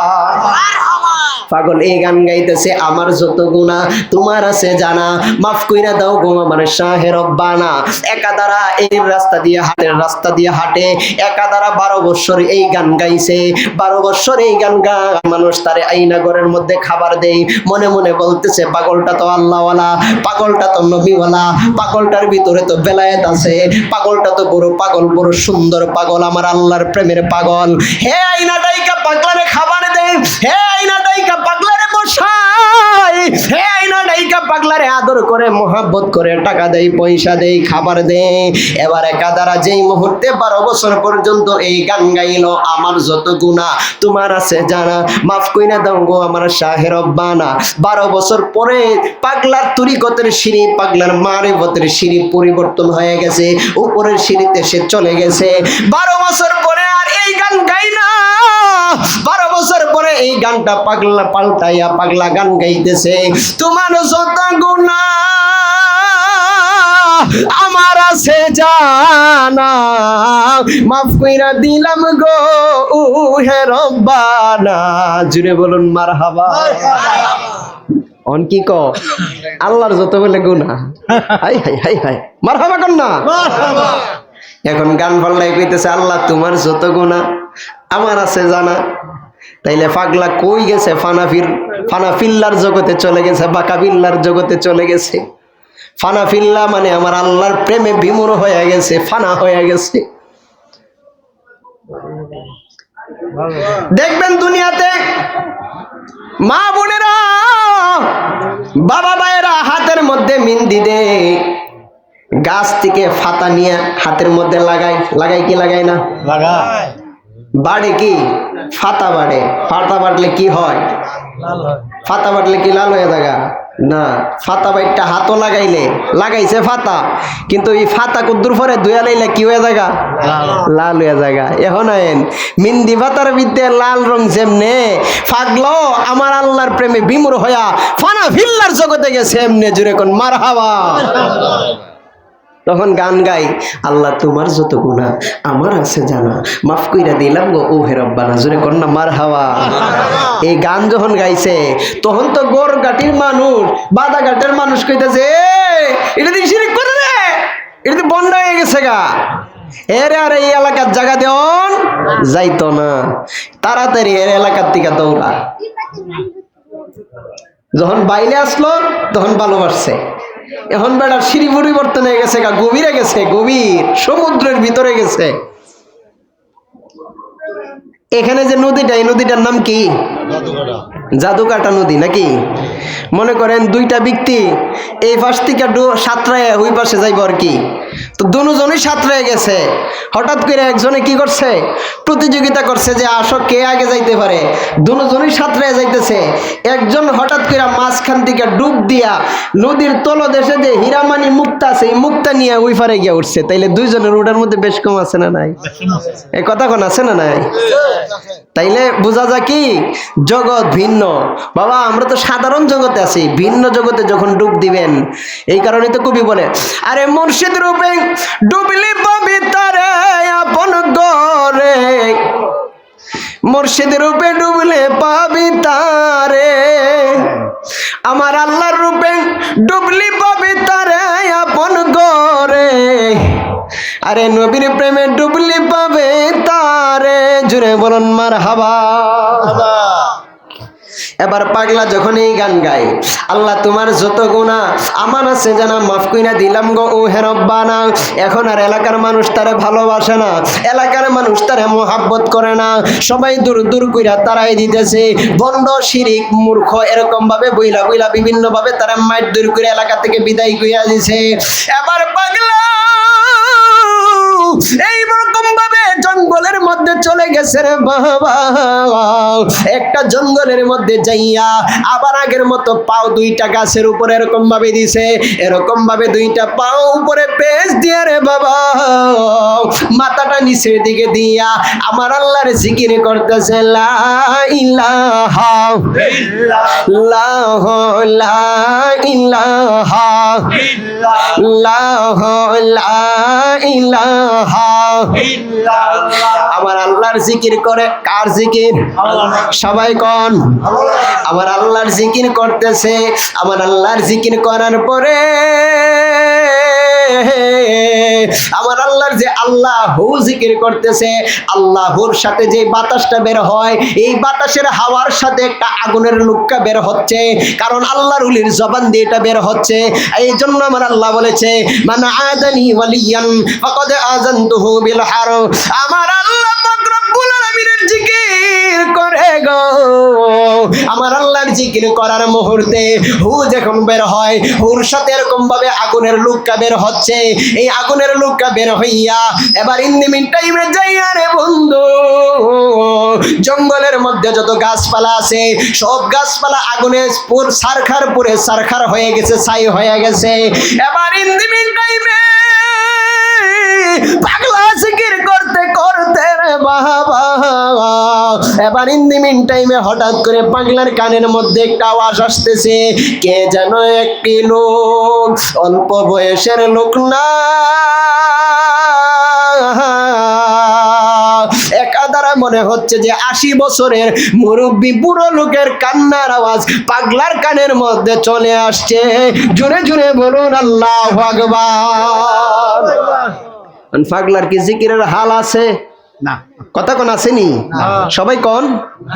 পাগল এই গান গাইতেছে, আমার যত গুনাহ তোমার আছে জানা, মাফ কইরা দাও গো আমার শাহে রব্বানা। একাদারা এই রাস্তা দিয়ে হাঁটে একাদারা 12 বছর এই গান গাইছে। 12 বছর এই গান গা মানুষ তারে আইনা ঘরের মধ্যে খাবার দেয়, মনে মনে বলতেছে পাগলটা তো আল্লাহওয়ালা, পাগলটা তো নবীওয়ালা, পাগলটার ভিতরে তো বেলায়েত আছে, পাগলটা তো বড় পাগল, বড় সুন্দর পাগল, আমার আল্লাহর প্রেমের পাগল। হে আইনা ডাইকা পাগলারে খাবার দেয়, হে আইনা ডাইকা পাগলারে বসাই, হে আইনা ডাইকা পাগলারে আদর করে, মোহাব্বত করে, টাকা দেয়, পয়সা দেয়, খাবার দেয়। এবার একাদারা যেই মুহূর্তে 12 বছর পর্যন্ত এই গান গাইলো, আমার যত গুনাহ তোমার আছে জানা, মাফ কইরা দাও গো আমার শাহে রব্বানা। 12 বছর পরে পাগলার তরিকতের সিঁড়ি, পাগলার মারিফতের সিঁড়ি পরিবর্তন হয়ে গেছে, উপরের সিঁড়িতে সে চলে গেছে। 12 বছর পরে আর এই গান গাই না, 12 বছর পরে এই গানটা পাগলা পাল্টাইয়া পাগলা গান গাইতেছে, তোমার যত গুনাহ আমার আছে জানা, মাফ কইরা দিলাম গো হে রব্বানা। জুড়ে বলুন মারহাবা। অন কি ক আল্লাহর যত বলে গুনাহ, হাই হাই হাই হাই, মারহাবা কর না। এখন গান পাল্লাই কইতেছে, আল্লাহ তোমার যত গুনাহ আমার আছে জানা। তাইলে পাগলা কই গেছে? ফানাফিল্লার জগতে চলে গেছে, বাকাবিল্লার জগতে চলে গেছে। ফানাফিল্লা মানে আমার আল্লাহর প্রেমে বিমূঢ় হয়ে গেছে, ফানা হয়ে গেছে। দেখবেন দুনিয়াতে মা বোনেরা বাবা ভাইয়েরা হাতের মধ্যে মেহেন্দি দে, গাছ থেকে ফাতা নিয়ে হাতের মধ্যে লাগাই কি লাগাই না? বাড়ে কি? ফাতা বাড়ে। ফাতা বাটলে কি হয়? ফাতা বাটলে কি লাল হয়ে যাগা? না, ফাতা বাইটটা হাতও লাগাইছে ফাতা, কিন্তু এই ফাতা কুদ্দুর পরে ধুয়া লাইলে কি হয়ে যাগা? লাল হয়ে যাগা। এখন আইন মিন্দি ফাতার ভিতরে লাল রং যেমনে ফাগলো আমার আল্লাহর প্রেমে বিমূঢ় হইয়া ফানা ফিল্লার জগতে গেছে এমনে জুড়ে কোন মারহাবা। তখন গান গাই, আল্লাহ তোমার যত গুনাহ আমার আছে জানা, মাফ কইরা দিলাম গো ও হে রব্বানা, জোরে কর না মারহাবা। এই গান যখন গাইছে তখন তো গোরঘাটির মানুষ, বাদাঘাটের মানুষ কইতেছে, এটা দিন শিরিক করে রে, এটা তো বন্ধ হয়ে গেছে গা। এর আর এই এলাকার জায়গা দেন যাইতো না, তাড়াতাড়ি এর এলাকার থেকে দৌড়া। যখন বাইরে আসলো তখন ভালোবাসছে। এখন বেটার সিঁড়ি পরিবর্তন হয়ে গেছে গা, গভীরে গেছে, গভীর সমুদ্রের ভিতরে গেছে। এখানে যে নদীটা, এই নদীটার নাম কি? জাদুকাটা নদী নাকি? মনে করেন দুইটা ব্যক্তি এই পাশ থেকে সাঁতরায় ওই পাশে যাইব আর কি, তো দুজনই সাঁতরায় গেছে। হঠাৎ করে একজনে কি করছে, প্রতিযোগিতা করছে যে আসো কে আগে যাইতে পারে। দুজনই সাঁতরায় যাইতেছে, একজন হঠাৎ করে মাঝখান থেকে ডুব দিয়া নদীর তলদেশে যে হীরামানি মুক্তা আছে এই মুক্তা নিয়ে ওই পারে গিয়ে উঠছে। তাইলে দুইজনের ওটার মধ্যে বেশ কম আছে না নাই? এই কথা কোন আছে না নাই? তাইলে বোঝা যায় কি জগৎ ভিন্ন। বাবা আমরা তো সাধারণ জগতে আছি, ভিন্ন জগতে যখন ডুব দিবেন, এই কারণে তো কবি বলে, আরে মুর্শিদ রূপে ডুবলি পাবি তারে আপন গরে, মুর্শিদ রূপে ডুবলে পাবি তারে, আমার আল্লাহর রূপে ডুবলি পাবি তারে আপন গরে, আরে নবীর প্রেমে ডুবলি পাবে তারে, জুড়ে বলুন মারহাবা। এবার পাগলা যখন এই গান গায়, আল্লাহ তোমার যত গুনাহ আমার আছে জানা, মাফ কইরা দিলাম গো ও হে রব্বানা। এখন আর এলাকার মানুষ তারে ভালোবাসে না, এলাকার মানুষ তারে মোহাব্বত করে না, সবাই দূর দূর কইরা তারাই দিতেছে। বন্ড শিরিক মূর্খ এরকম ভাবে বইলা বিভিন্ন ভাবে তারা মাইট দূর করে এলাকা থেকে বিদায় কইরা দিছে। এবার পাগলা এইরকম ভাবে জঙ্গলের মধ্যে চলে গেছে রে বাবা। একটা জঙ্গলের মধ্যে যাইয়া আবার আগের মতো পাও দুইটা গাছের উপরে এরকম ভাবে দিছে, এরকম ভাবে দুইটা পাও উপরে পেঁচ দিয়ে রে বাবা মাথাটা নিচের দিকে দিয়া আমার আল্লাহর জিকির করতেছে, লা ইলাহা ইল্লাল্লাহ, লা ইলাহা ইল্লাল্লাহ, লা ইলাহা ইল্লাল্লাহ। আমার আল্লাহর জিকির করে, কার জিকির? সবাই কোন? আমার আল্লাহর জিকির করতেছে। আমার আল্লাহর জিকির করার পরে আমার আল্লাহর যে আল্লাহু জিকির করতেছে, আল্লাহর সাথে যে বাতাসটা বের হয়, এই বাতাসের হাওয়ার সাথে একটা আগুনের লুক্কা বের হচ্ছে, কারণ আল্লাহর ওলির জবান দিয়ে এটা বের হচ্ছে। এই জন্য আমার আল্লাহ বলেছে, মান আদানি ওয়ালিয়ান ফাকাদ আযানতুহু বিল হারব। আমার আল্লাহ পাক রব্বুল আলামিনের জিকির করে গো, আমার আল্লাহর জিকির করার মুহূর্তে হু যখন বের হয়, হুর সাথে এরকম ভাবে আগুনের লুক্কা বের হচ্ছে। এই আগুনের লুক্কা বের হইয়া এবার ইন্দিমিন টাইমে যাইয়া রে বন্ধু জঙ্গলের মধ্যে যত গাছপালা আছে সব গাছপালা আগুনে সারখার হয়ে গেছে, ছাই হয়ে গেছে। এবার ইন্দিমিন টাইমে পাগলা জিকির করতে করতে রে বাবা, এবার ইন্দিমিন টাইমে হঠাৎ করে পাগলার কানের মধ্যে একটা আওয়াজ আসতেছে, কে যেন একটি লোক, অল্প বয়সের লোক না, একাধারে মনে হচ্ছে যে 80 বছরের মুরব্বী বুড়ো লোকের কান্নার আওয়াজ পাগলার কানের মধ্যে চলে আসছে। জোরে জোরে বলুন আল্লাহু আকবার। পাগলার কি জিকিরের হাল আছে? না কথা কোন আসেনি সবাই কোন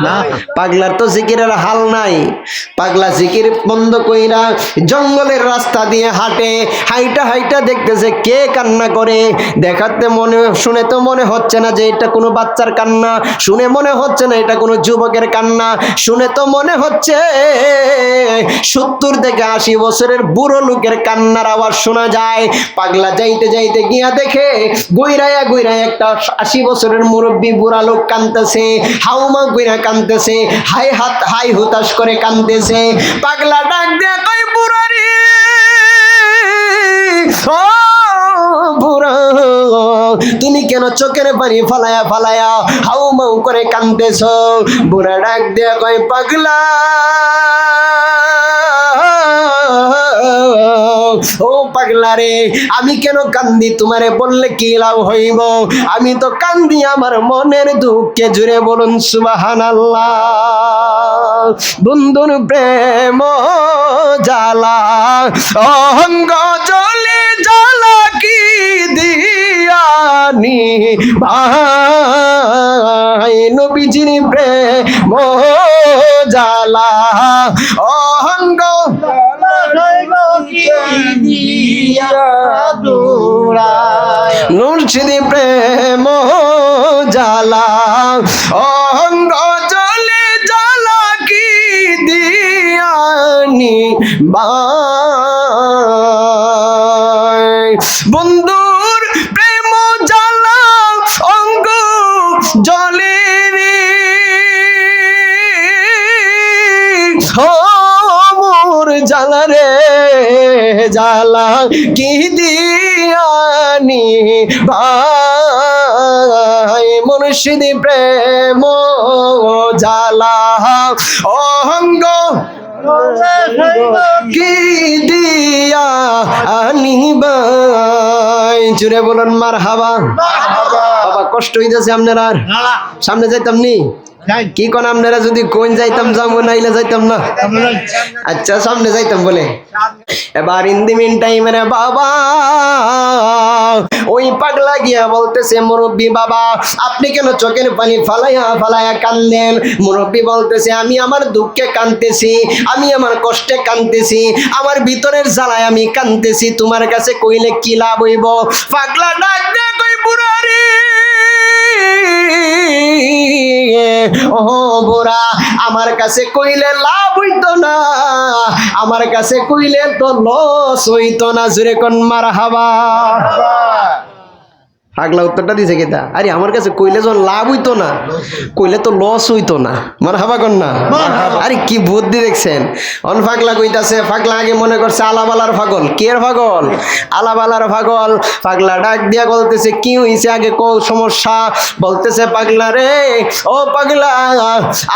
না পাগলার তো জিকিরের হাল নাই পাগলা জিকির বন্ধ কইরা জঙ্গলের রাস্তা দিয়ে হাঁটে হাইটা হাইটা দেখতেছে কে কান্না করে দেখাতে মনে শুনে তো মনে হচ্ছে না যে এটা কোনো বাচ্চার কান্না শুনে মনে হচ্ছে না এটা কোনো যুবকের কান্না শুনে তো মনে হচ্ছে 70 থেকে 80 বছরের বুড়ো লোকের কান্নার আওয়াজ শোনা যায় পাগলা যাইতে যাইতে গিয়া দেখে গুইরায়া একটা 80 বছরের মুরব্বী বুড়া লোক কাঁদতেছে হাউমা গুইরা কাঁদতেছে হাই হুতাশ করে কাঁদতেছে পাগলা ডাক দিয়ে কই বুড়ারি ও বুড়া তুমি কেন চোখের পানি ফালায়া ফালায়া হাউমাউ করে কাঁদতেছো বুড়া ডাক দিয়ে কই পাগলা ও পাগলা রে আমি কেন কান্দি তোমারে বললে কি লাভ হইব আমি তো কান্দি আমার মনের দুঃখে জুড়ে বলুন সুবহানাল্লাহ বন্ধুর প্রেম জ্বালা অঙ্গ জলে জ্বালা কি দিয়ানি ভাই নবীজির প্রেম জ্বালা অঙ্গ মুর্শিদি প্রেম জ্বালা অঙ্গ জলে জ্বালা কি দিয়ানি বন্ধুর প্রেম জ্বালা অঙ্গ জলে রে মোর জ্বালা রে জ্বালা কি দিয়ানি ভাই মুর্শিদি প্রেম জ্বালা অঙ্গ কি দিয়া আনি ভাই জুড়ে বলুন মারহাবা বাবা কষ্ট হইতেছে আপনার আর সামনে যাইতাম নি কি কোন আপনারা যদি কোন যাইতাম যাবো নাইলে যাইতাম না আচ্ছা সামনে যাইতাম বলে এবার ইন দি মিন টাইম রে বাবা ওই পাগলা গিয়া বলতেছে মুরব্বি বাবা আপনি কেন চোখের পানি ফালাইয়া ফালাইয়া কান্দেন মুরব্বি বলতেছে আমি আমার দুঃখে কাঁদতেছি আমি আমার কষ্টে কাঁদতেছি আমার ভিতরের জ্বালায় আমি কাঁদতেছি তোমার কাছে কইলে কি লাভ হইব পাগলা ডাক দে কই বুড়ারি ও বুড়া আমার কাছে কইলে লাভ হইতো না আমার কাছে কইলে তো লস হইতো না জুরে কোন মারহাবা পাগলা উত্তরটা দিছে কেতা আরে আমার কাছে কইলে যখন লাভ হইতো না কইলে তো লস হইতো না মারহাবা কোন না আরে কি বুদ্ধি দেখছেন অন পাগলা কইতাছে পাগলা আগে মনে করছে আলাবালার পাগল কে এর পাগল আলাবালার পাগল পাগলা ডাক দিয়া বলতেছে কি হইছে আগে কো সমস্যা বলতেছে পাগলা রে ও পাগলা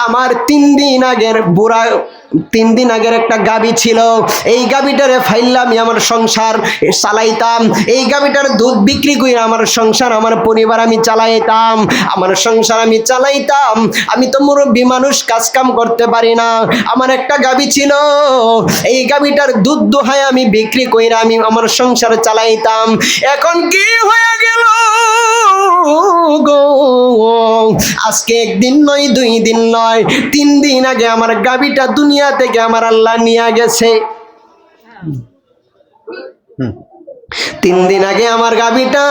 আমার 3 দিন আগের বুড়া 3 দিন আগের একটা গাবি ছিল এই গাবিটারে ফাইল্লা আমি আমার সংসার চালাইতাম এই গাবিটার দুধ বিক্রি করে আমার সংসার আমার পরিবার আমি চালাইতাম আমার সংসার আমি চালাইতাম আমি তো মুরব্বী মানুষ কাজ কাম করতে পারি না আমার একটা গাবি ছিল এই গাবিটার দুধ দোহায় আমি বিক্রি করে আমি আমার সংসার চালাইতাম এখন কি হয়ে গেল গো আজকে 1 দিন নয় 2 দিন নয় 3 দিন আগে আমার গাবিটা দুনিয়া থেকে আমার আল্লাহ নিয়ে গেছে 3 দিন আগে আমার গাবিটা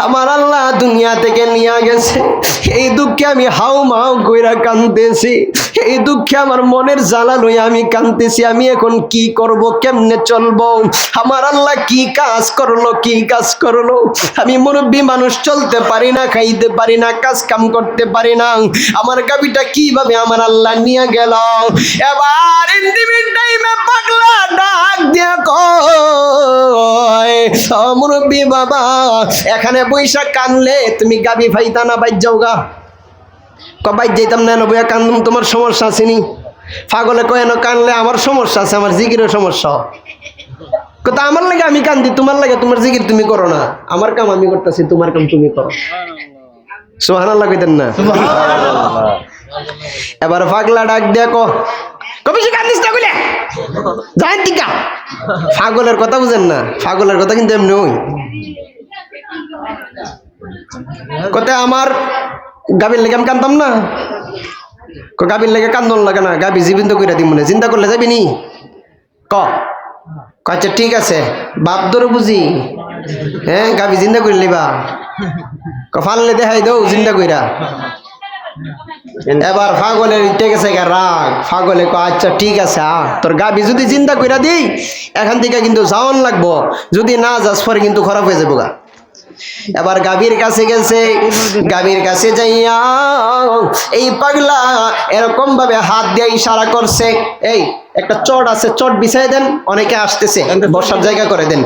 আমার আল্লাহ দুনিয়া থেকে নিয়ে গেছে এই দুঃখে আমি হাউ মাউ কইরা কাঁদতেছি এই দুঃখে আমার মনের জ্বালা লইয়া আমি কাঁদতেছি আমি এখন কি করব কেমনে চলবো আমার আল্লাহ কি কাজ করলো আমি মুরব্বী মানুষ চলতে পারি না খাইতে পারি না কাজ কাম করতে পারি না আমার গাবিটা কিভাবে আমার আল্লাহ নিয়ে গেল এবার ইন দি মিন টাইমে পাগলা ডাক দিয়া কয় মুরব্বী বাবা এখানে বৈশা কানলে তুমি গাবি ফাইতা না বাইর যাওগা কবাই যেতাম না বইয়া কান্দুম তোমার সমস্যা আসেনি পাগলে কয় না কানলে আমার সমস্যা আছে আমার জিকিরের সমস্যা কথা আমার লাগে আমি কান্দি তোমার লাগে তোমার জিকির তুমি করো না আমার কাম আমি করতেছি তোমার কাম তুমি করো সুবহানাল্লাহ কইতেন না এবার পাগলা ডাক দেখো কবি সে কান্দিস না কইলে জান টিকা পাগলের কথা বুঝেন না পাগলের কথা কিন্তু এমনি ওই কথা আমার গাবির লেগে আমি কান্দতাম না? গাবির লেগে কান্দন লাগে না, গাবি জীবিত করে দিব না, চিন্তা করলে যাবি নি? আচ্ছা ঠিক আছে, বাপ ধরে বুঝি, হ্যাঁ গাবি চিন্তা করে লিবা, ফাললে দেখাই দাও চিন্তা কইরা। এবার ফাগলের ইটে গেছে রাগ, ফাগলে আচ্ছা ঠিক আছে তোর গাবি যদি চিন্তা কইরা দিই এখান থেকে কিন্তু যাওয়ান লাগবো, যদি না যাস পরে কিন্তু খারাপ হয়ে যাবো গা। এবার গাভীর কাছে গেছে, গাভীর কাছে যাইয়া এই পাগলা এরকম ভাবে হাত দিয়ে ইশারা করছে, এই একটা চট আছে চট বিছাই দেন, অনেকে আসতেছে বসার জায়গা করে দেন।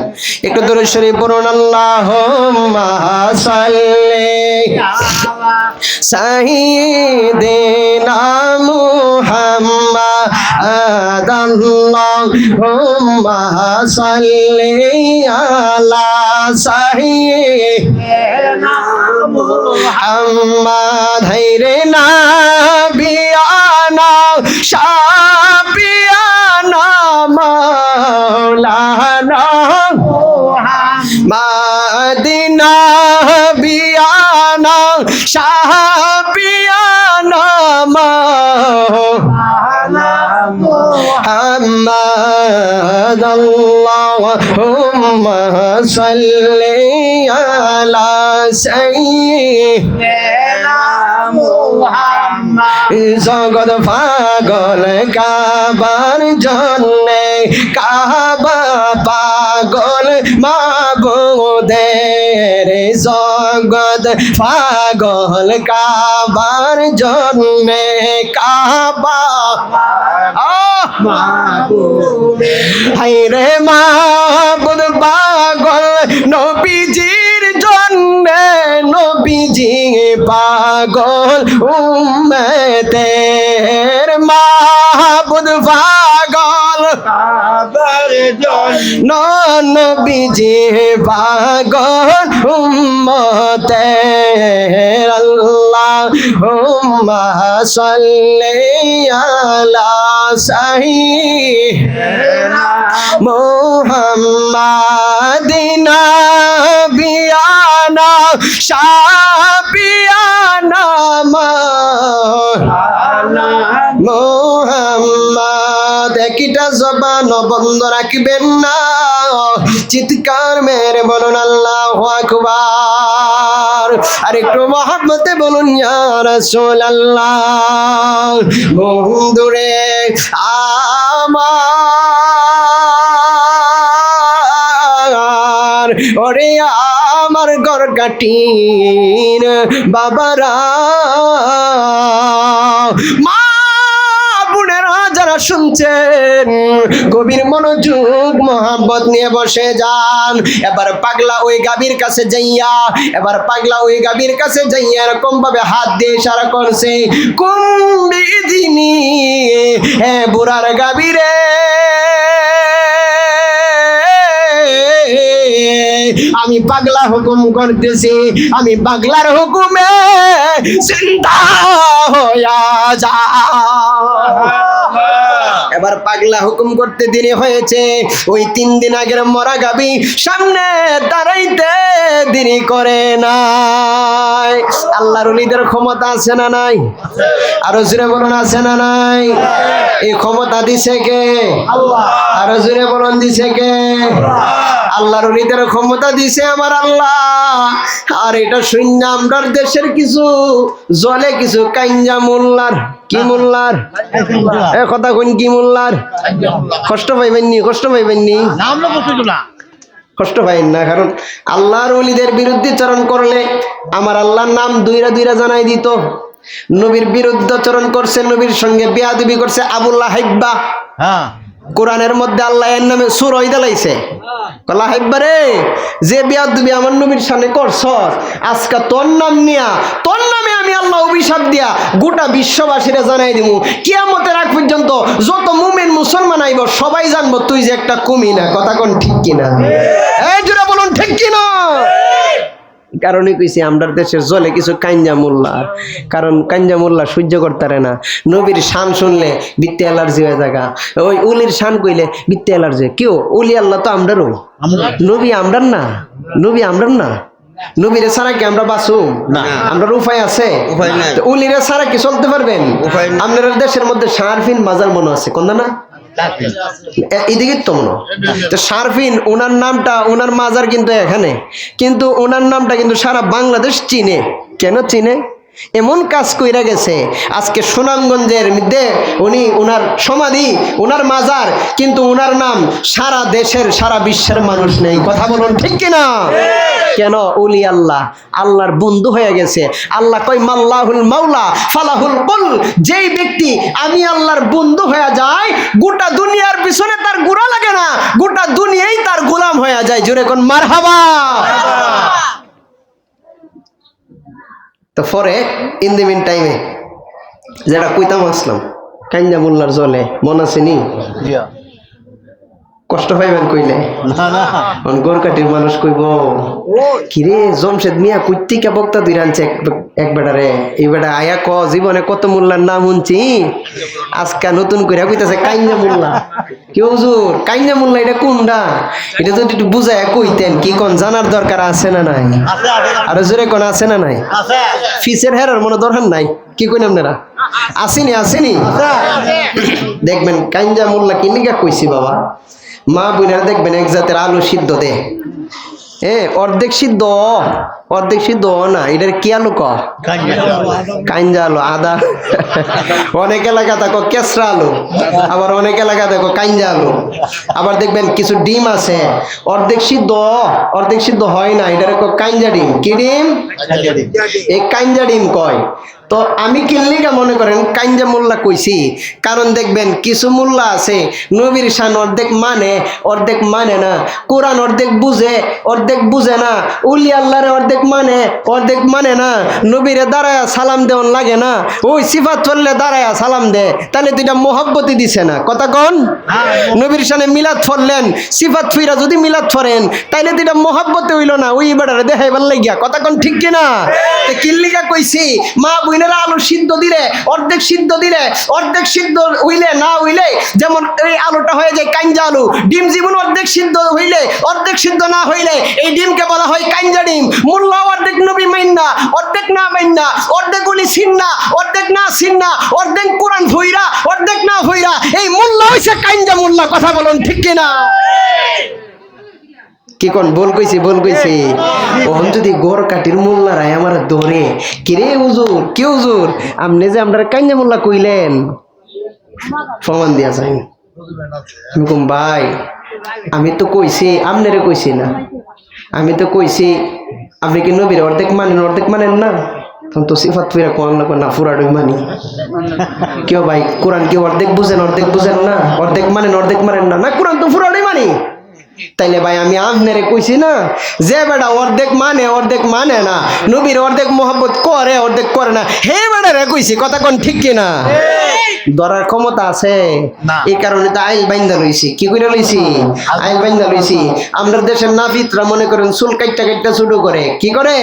একটু দরুদ শরীফ পড়ুন, আল্লাহুম্মা সাল্লি সাইয়্যিদিনা মুহাম্মাদ, আল্লাহুম্মা সাল্লি আলা সাইয়্যিদিনা মুহাম্মাদ, হায়রে নাবিয়ানা শাফিয়ানা মাওলানা মাদিনা বিয়ানা শাফিয়ানা মাওলানা মুহাম্মাদ, আল্লাহুম্মা সাল্লি আলা সাইয়্যিদিনা মুহাম্মাদ। জগৎ পাগল কাবার জন্যে, কাবা পাগল মাবুদের, জগৎ পাগল কাবার জন্যে, কাবা হায়রে মাবুদ পাগল নবীজির জন্যে, নবীজি পাগল উম্মতের, মাবুদ পাগল কাবার জন্য, নবীজি পাগল উম্মতের, আল্লাহুম্মা সাল্লি আলা সাইয়্যিদিনা মুহাম্মাদিনা বিয়ানা শাফিয়ানা মাওলানা মুহাম্মাদ। একটা জবান বন্ধ রাখবেন না, চিৎকার মেরে বলুন আল্লাহু আকবার। আর একটু মহব্বতে বলুন ইয়া রাসূলুল্লাহ। বন্ধুরে আমার, ওরে আমার ঘর কাটিন বাবারা, মা বোনেরা যারা শুনছেন গভীর মনোযোগ মহব্বত নিয়ে বসে যান। এবার পাগলা ওই গাভীর কাছে যাইয়া, এবার পাগলা ওই গাভীর কাছে যাইয়া এরকম ভাবে হাত দিয়ে ইশারা করছে, কুম্বি দিনী, হে বুড়ার গাভীরে, আমি পাগলা হুকুম করতেছি, আমি পাগলার হুকুমে চিন্তা হইয়া যা। এবার পাগলা হুকুম করতে দেরি হয়েছে, ওই 3 দিন আগের মরা গাবি সামনে দাঁড়াইতে দেরি করে নাই। আল্লাহর ওলিদের ক্ষমতা আছে না নাই? আরো জোরে বলুন আছে না নাই? এই ক্ষমতা দিছে কে? আল্লাহ। আরো জোরে বলুন দিছে কে? আল্লাহর ওলিদের ক্ষমতা দিছে আমার আল্লাহ। আর এটা শূন্য আমরা দেশের কিছু জলে কিছু কাঞ্জা মোল্লার, কি মোল্লার এ কথা কইন, কি মোল্লার কষ্ট পাইবেননি, কষ্ট পাইবেননি, কষ্ট পাইন না, কারণ আল্লাহর ওলিদের বিরুদ্ধে চরণ করলে আমার আল্লাহর নাম দুইরা জানাই দিত। নবীর বিরুদ্ধাচরণ করছে, নবীর সঙ্গে বেয়াদবি করছে আবুল্লাহ হাইব্বা, কোরআনের মধ্যে আল্লাহ এর নামে সূরা দিলাইছে, কলা হাইব্বা রে, যে বেয়াদবি আমার নবীর সামনে করছ, আজকে তোর নাম নিয়া, তোর নামে আমি আল্লাহ অভিশাপ দিয়া গোটা বিশ্ববাসীরা জানাই দিব। কিয়ামতের আগ পর্যন্ত যত মুমিন মুসলমান আইব সবাই জানবো তুই যে একটা কুমি না। কথা কোন ঠিক কিনা? এই জোরে বলুন ঠিক কিনা? কারণে কইছি আমরা দেশের জলে কিছু কাঞ্জা মোল্লা, কারণ কাঞ্জা মোল্লা সহ্য করতে না। নবীর শান শুনলে বিত্তে অ্যালার্জি হয়ে থাকা, ওই উলির শান কইলে বিত্তে অ্যালার্জি। কেউ উলি আল্লাহ তো আমরার, ওই নবী আমরার না, নবী আমরার না। নবীরে ছাড়া কি আমরা বাঁচুম না। আমরা উপায় আছে উপায় নাই। তো উলিরে ছাড়া কি চলতে পারবেন উপায় নাই। আপনার দেশের মধ্যে শারফিন বাজার মনে আছে কোন না এদিকে তো মনে তো শারফিন ওনার নামটা ওনার মাজার কিন্তু এখানে কিন্তু ওনার নামটা কিন্তু সারা বাংলাদেশ চিনে কেন চিনে এমন কাজ কইরা গেছে আজকে সুনামগঞ্জের মধ্যে উনি ওনার সমাধি ওনার মাজার কিন্তু ওনার নাম সারা দেশের সারা বিশ্বের মানুষ নেই কথা বলুন ঠিক কিনা কেন উলি আল্লাহ আল্লাহর বন্ধু হয়ে গেছে আল্লাহ কয় মাল্লাহুল মাওলা ফালাহুল কুল যেই ব্যক্তি আমি আল্লাহর বন্ধু হয়ে যায় গোটা দুনিয়ার পিছনে তার গোড়া লাগে না গোটা দুনিয়াই তার গোলাম হয়ে যায় জোরে কোন মারহাবা তো পরে ইন দি মিন টাইমে যেটা কইতাম আসলাম কাঞ্জা মোল্লার জলে মন আছে নি কষ্ট পাইবেন কইলে গোরকাটির মানুষ কইব কিরে জমশেদ মিয়া কুত্তিকা বক্তা দুই রানছে এক বেটারে এই বেটা আয়া ক জীবনে কত মোল্লার নাম শুনছি আজকা নতুন করে কইতাছে কাঞ্জা মোল্লা কি হুজুর কাঞ্জা মোল্লা এটা কোনটা এটা যদি একটু বুঝায় কইতেন কি কোন জানার দরকার আছে না নাই আর জোরে কোন আছে না নাই ফিসের হেরার মনে দরকার নাই কি কইন আপনারা আসেনি আসেনি দেখবেন কাঞ্জা মোল্লা কি লিগা কইছি বাবা মা বোনেরা দেখবেন এক জাতের আলু সিদ্ধ দে অর্ধেক সিদ্ধ না এটার কি আলু ক কাঞ্জা আলু আদা অনেক এলাকা দেখো কেসরা আলু আবার অনেক এলাকা দেখো কাঞ্জা আলু আবার দেখবেন কিছু ডিম আছে অর্ধেক সিদ্ধ হয় না এটার কাঞ্জা ডিম কি ডিম এই কাঞ্জা ডিম কয় তো আমি কিল্লিকা মনে করেন কাঞ্জা মোল্লা কইছি কারণ দেখবেন কিছু মোল্লা আছে নবীর শান অর্ধেক মানে না কোরআন অর্ধেক বুঝে না উলি আল্লাহরে অর্ধেক মানে না নবীরে দাঁড়ায়া সালাম দেওয়ান লাগে না ওই সিফাত পড়লে দাঁড়ায়া সালাম দে তাহলে দুইটা মহব্বতি দিছে না কথা কন নবীর শানে মিলাদ পড়লেন সিফাত ফিরা যদি মিলাদ পড়েন তাইলে দুইটা মহব্বতে হইল না ওই বেটারে দেখাইবার লাগিয়া কথা কন ঠিক কিনা কিল্লিকা কইছি মা আলু সিদ্ধ দিলে অর্ধেক সিদ্ধ হইলে না হইলে যেমন এই আলুটা হয়ে যায় কাঞ্জা আলু ডিম জীবন অর্ধেক সিদ্ধ হইলে অর্ধেক সিদ্ধ না হইলে এই ডিমকে বলা হয় কাঞ্জা ডিম মোল্লা অর্ধেক নবী মাইন্না অর্ধেক না মাইন্না অর্ধেক উনি সিন্না অর্ধেক না সিন্না অর্ধেক কোরআন ভইরা অর্ধেক না ভইরা এই মোল্লা হইছে কাঞ্জা মোল্লা কথা বলুন ঠিক কিনা কি কোন বল কইছি ওহন যদি গোর কাটির মোল্লারাই আমার ধরে কিরে হুজুর কি হুজুর আপনি যে আমরা কাঞ্জা মোল্লা কইলেন প্রমাণ দিয়া যাই আমি কম ভাই আমি তো কইছি আপনারে কইছি না আমি তো কইছি আপনি কি নবীর অর্ধেক মানেন না তখন তো সিফাত ফিরা কোন না ফুরাডই মানি কেউ ভাই কোরআন কি অর্ধেক বুঝেন না অর্ধেক মানেন না কোরআন তো ফুরাডই মানি তাইলে ভাই আমি আপনারে কইছি না যে বেটা অর্ধেক মানে না নবীর অর্ধেক মোহাব্বত করে অর্ধেক করে না হে বেটারে কইছি কথা কোন ঠিক কিনা ধরার ক্ষমতা আছে এই কারণে তো আইল বাইন্দা লইছি কি কইরা লইছি আইল বাইন্দা লইছি আমরা দেশের নাফিতরা মনে করেন চুল কাইটটা শুরু করে কি করে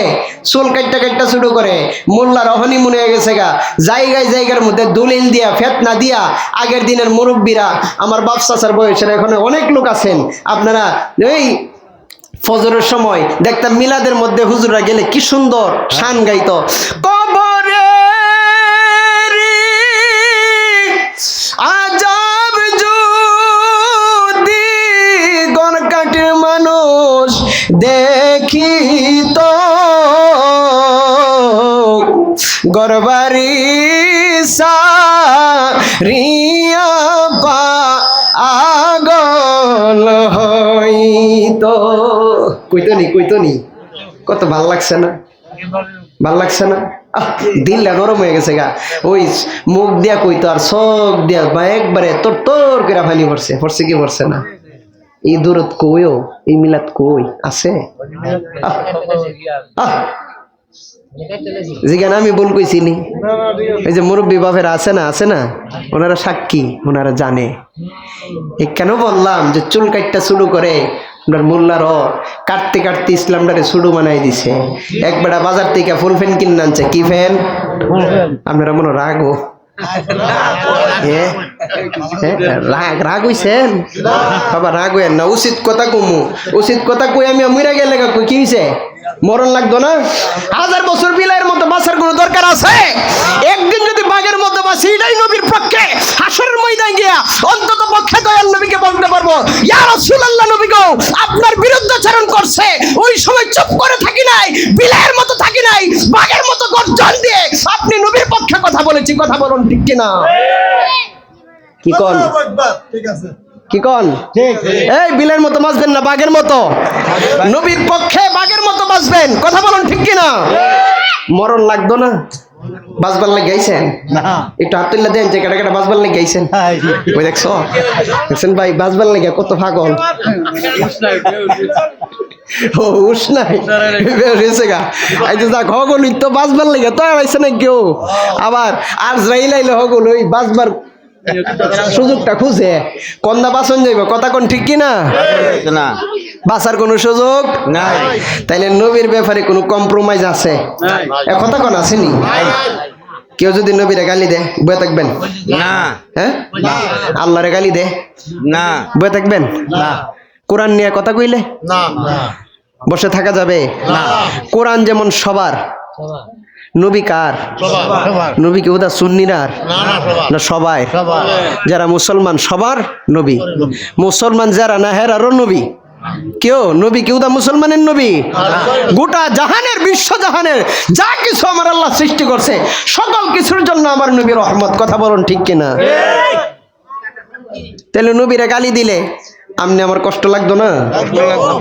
চুল কাইটটা শুরু করে মোল্লার অহনি মনে হয়ে গেছে গা জায়গার মধ্যে দলিল দিয়া ফেতনা দিয়া আগের দিনের মুরব্বীরা আমার বাপ চাচার বয়সের এখানে অনেক লোক আছেন আপনারা এই ফজরের সময় দেখতাম মিলাদের মধ্যে হুজুররা গেলে কি সুন্দর শান গাইতো কবরে আজাব যদি গনকাটির মানুষ দেখিত গরবারি সারিয়া আগল হইতো কইতনি কত ভাল লাগছে না দিলটা নরম হয়ে গেছে গা ওই মুখ দিয়া কইতো আর চোখ দিয়া বা একবারে তোর করে পানি পড়ছে কি পড়ছে না এই দূরত কইও এই মিলাদ কই আছে যেখানে আমি ভুল কইছি নি এই যে মুরব্বী বাপেরা আছে না ওনারা সাক্ষী ওনারা জানে এই কেন বললাম যে চুল কাটটা শুরু করে আপনার মোল্লারও কাটতে ইসলামটারে শুরু বানাই দিছে একবেলা বাজার থেকে ফুল ফ্যান কিনে আনছে কি ফ্যান আপনারা মনে রাগো রাগ হইছেন বাবা রাগ হইেন না উচিত কথা কই আমি মইরা গেলে কি হইছে মরণ লাগতো না? 1000 বছর বিলাইয়ের মতো বাঁচার কোনো দরকার আছে? একদিন যদি বাঘের মতো বাঁচি, এটাই নবীর পক্ষে হাসরের ময়দানে গিয়া অন্তত পক্ষে দয়াল নবীকে বলতে পারবো, ইয়া রাসূলুল্লাহ, নবী গো আপনার বিরুদ্ধাচরণ করছে, ওই সময় চুপ করে থাকি নাই, বিলাইয়ের মতো থাকি নাই, বাঘের মতো গর্জন দিয়ে আপনি নবীর পক্ষে কথা বলেছি। কথা বলুন ঠিক কিনা? কি কোন? ঠিক আছে, কি কোন? এই বিলের মতো বাঁচবেন না বাঘের মতো, নবীর পক্ষে বাঘের মতো বাঁচবেন। কথা বলুন ঠিক কিনা? মরণ লাগতো না? বাঁচবার লাগে গাইছেন? একটু হাত তুলে দেন যে কেটা কেটা বাঁচবার লাগে গাইছেন। ওই দেখছো, দেখছেন ভাই, বাঁচবার লাগে কত পাগল। ও উস নাই হয়েছে গা, এই যে যা হগল তো বাঁচবার লাগে তো আইছে না কেউ, আবার আর যাইলাইলে হগল ওই বাঁচবার সুযোগটা খুঁজে কন্দা বাসন যাইব। কথা কোন ঠিক কিনা? বাঁচার কোনো সুযোগ নাই। তাইলে নবীর ব্যাপারে কোনো কম্প্রোমাইজ আছে? কথা কোন আসেনি? কেউ যদি নবীরে গালি দেয় বয়ে থাকবেন না? হ্যাঁ, আল্লাহরে গালি দে না, বয়ে থাকবেন না? কোরআন নিয়ে কথা কইলে না, বসে থাকা যাবে না? কোরআন যেমন সবার, নবী কার? নবী কি ওদা সুন্নিরার না সবাই? যারা মুসলমান সবার নবী, মুসলমান যারা না হেরারও নবী। কেউ নবী কি ওদা মুসলমানের নবী? গোটা জাহানের, বিশ্ব জাহানের যা কিছু আমার আল্লাহ সৃষ্টি করছে সকল কিছুর জন্য আমার নবী রহমত। কথা বলুন ঠিক কিনা? তাহলে নবীরা গালি দিলে আমনে আমার কষ্ট লাগতো না?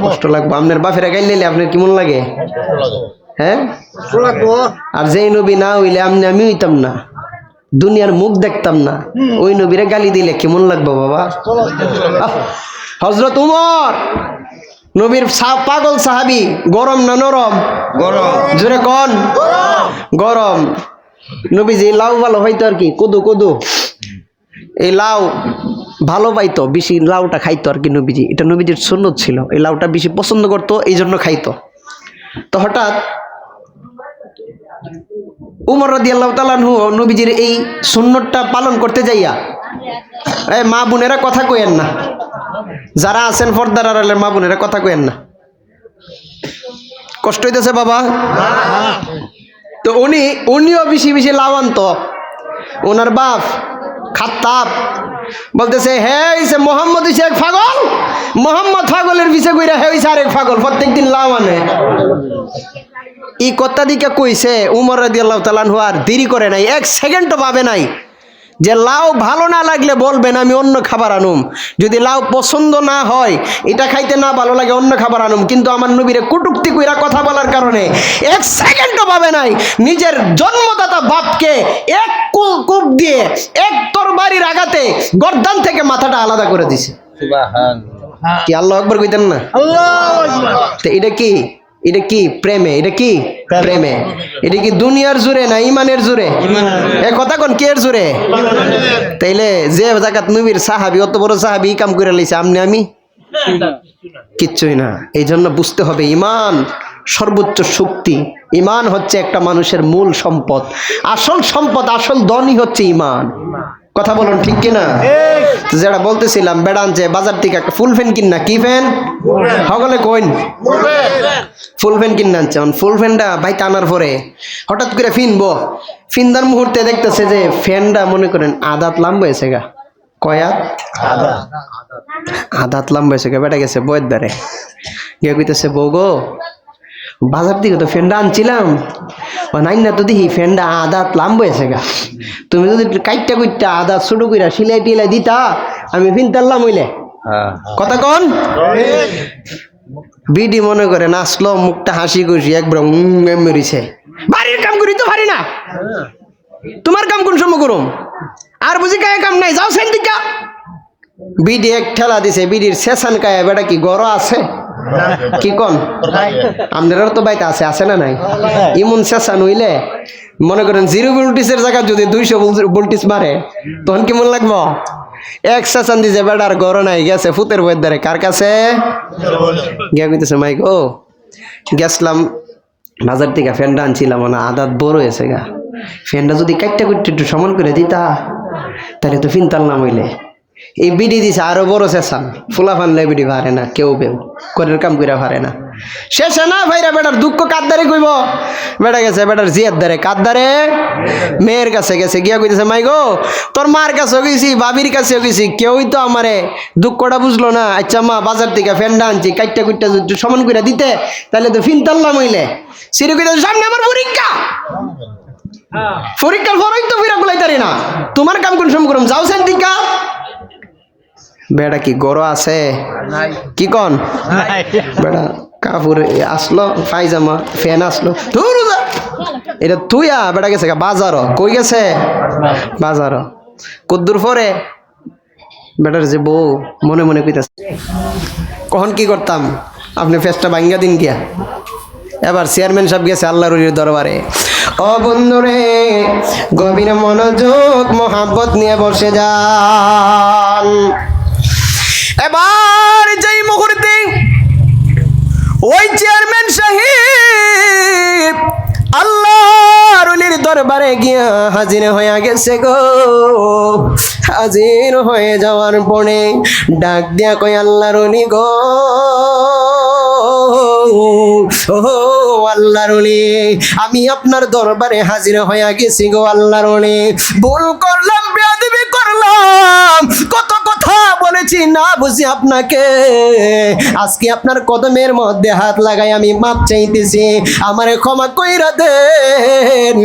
কষ্ট লাগবো। আপনার বাপেরা গালি দিলে আপনার কেমন লাগে? হ্যাঁ, আর যেই নবী না হইলে আমি হইতাম না, দুনিয়ার মুখ দেখতাম না, ওই নবীরে গালি দিলে কেমন লাগবো বাবা? হযরত উমর নবীর পাগল সাহাবী, গরম না নরম? গরম। জোরে কোন? গরম। নবী যে লাউ ভালো হইতো আর কি, কদু কদু, এই লাউ ভালো পাইতো, বেশি লাউটা খাইতো আর কি নবীজি। এটা নবীজির সুন্নত ছিল, এই লাউটা বেশি পছন্দ করতো, এই জন্য খাইতো। তো হঠাৎ উমর রাদিয়াল্লাহু তাআলা আনহু নবীজির এই সুন্নতটা পালন করতে যাইয়া, এই মা বোনেরা কথা কইেন না, যারা আছেন পর্দার আড়ালের মা বোনেরা কথা কইেন না, কষ্ট হইতেছে বাবা। তো উনিও বেশি বেশি লাউ আনতো। ওনার বাপ খাত্তাব বলতেছে, হে হইছে মোহাম্মদ হইছে এক পাগল, মোহাম্মদ পাগলের পিছে কইরা হে হইছে আরেক পাগল, প্রত্যেকদিন লাউ আনে। এই কথা দিকে কইছে উমর রাদিয়াল্লাহু তাআলা আনহু আর দেরি করে নাই, এক সেকেন্ডও ভাবে নাই যে লাউ ভালো না লাগলে বলবেন আমি অন্য খাবার আনুম, যদি লাউ পছন্দ না হয়, এটা খাইতে না ভালো লাগে অন্য খাবার আনুম। কিন্তু আমার নবীরে কটূক্তি কইরা কথা বলার কারণে এক সেকেন্ডও ভাবে নাই, নিজের জন্মদাতা বাপকে এক কূপ দিয়ে এক তরবারির আঘাতে গর্দান থেকে মাথাটা আলাদা করে দিছে। সুবহানাল্লাহ। কি আল্লাহু আকবার কইতেন না? আল্লাহু আকবার। তো এটা কি? এটা কি প্রেমে? এটা কি প্রেমে? এটা কি দুনিয়ার জোরে না ইমানের জোরে? এ কথা কোন কের জোরে? তাইলে যে জায়গাত নবীর সাহাবী, অত বড় সাহাবী কাম করে লইছে, আমনে আমি কিচ্ছুই না। এই জন্য বুঝতে হবে ইমান সর্বোচ্চ শক্তি। ইমান হচ্ছে একটা মানুষের মূল সম্পদ, আসল সম্পদ, আসল ধনই হচ্ছে ইমান। কথা বলুন ঠিক কিনা? যেটা বলতেছিলাম, বেড়ান যে বাজার থেকে একটা ফুল ফ্যান কিনা, কি ফ্যান সকলে কইন? ফুল ফ্যান কিনে আনছে। ফুল ফ্যানটা ভাই টানার পরে হঠাৎ করে ফিনবো, ফিনদার মুহূর্তে দেখতেছে যে ফ্যানটা মনে করেন আদাত লাম্বা হয়েছে গা। কয়াত? আদাত লাম্বা হয়েছে গা। বেটা গেছে বইয়ের দ্বারে গিয়ে কইতেছে, বউ গো বাজার থেকে তো ফ্যানটা আনছিলাম, নাই না তো দেখি ফ্যানটা আদাত লাম্বা হয়েছে গা, তুমি যদি কাইটটা কুইটটা আদাত ছোট কইরা সিলাই টিলাই দিতা আমি ফিনতারলাম হইলে। কথা কন? বিডি মনে করে নাচলো, মুখটা হাসি খুশি একবার মেরিছে, বাড়ির কাম করি তো পারি না, তোমার কাম কোন সময় করুম, আর বুঝি কায় কাম নাই, যাও সেন দিকা। বিডি এক ঠেলা দিছে, বিডির সেশন কায় বেটা কি গড় আছে? কি কন? আপনারও তো বাইতে আছে, আছে না নাই? ইমন সেশন হইলে মনে করেন 0 ভোল্টেজের জায়গা যদি 200 ভোল্টেজ মারে তখন কেমন লাগবো? এক সেশন দিছে, বেটার গড় নাই, গেছে ফুতের বইয়ের দ্বারে। কার কাছে গিয়া কইতেছে, মাইক ও গেছলাম বাজার থেকে ফ্যানটা আনছিলাম না, আদাত বড় হয়েছে গা, ফ্যানটা যদি কাটটা কুটটা একটু সমান করে দিতা তাহলে তো ফিনতাল নাম হইলে। এই বিডি দিছে আরো বড় চেঁচান, ফুলা ফানলে বিডি ভারে না, কেউ করের কাম করে ভারে না। শেষে না ভাইরা বেটার দুঃখ কাদ্দারে কইব, বেটা গেছে বেটার জিয়ার দ্বারে, কাদ্দারে মেয়ের কাছে গেছে, গিয়া কইতেছে মাই গো তোর মার কাছেও গেছি, বাবির কাছেও গেছি, কেউই তো আমারে দুঃখটা বুঝলো না। আচ্ছা মা বাজার থেকে ফেন্ডা আনছি, কাইটটা কুইটটা যদি সমান করে দিতে তাহলে তো ফিনতাল্লাম হইলে। সিরি কইতেছে সামনে আমার পরীক্ষা, পরীক্ষার পরই তো ফিরা গুলাইতারি না, তোমার কাম কোন সময় করুম, যাও সেন দিকা। বেটা কি গরো আছে কি কন, বেটা কাপড় আসলো, পায়জামা ফ্যান আসলো, এটা তুই বেটা গেছে বাজারও, কই গেছে বাজারও, কদ্দুর পরে বেটার যে বউ মনে মনে কইতাছে কখন কি করতাম, আপনি ফেসটা ভাঙ্গা দিন গিয়া। এবার চেয়ারম্যান সাহেব গেছে আল্লাহর ওলির দরবারে। ও বন্ধুরে গভীর মনোযোগ মোহাব্বত নিয়ে বসে যান। এবার যেই মুহূর্তে ওই চেয়ারম্যান সাহেব আল্লাহর ওলির দরবারে গিয়া হাজির হয়ে গেছে গো, হাজির হয়ে যাওয়ার পরে ডাক দিয়া কই আল্লাহর ওলি গো, ও আল্লাহর ওলি আমি আপনার দরবারে হাজির হয়ে গেছি গো আল্লাহর ওলি, ভুল করলাম, বেয়াদবি করলাম, কত কথা বলেছি না বুঝি আপনাকে, আজকে আপনার কদমের মধ্যে হাত লাগাই আমি মাপ চাইতেছি, আমারে ক্ষমা কইরা দেন,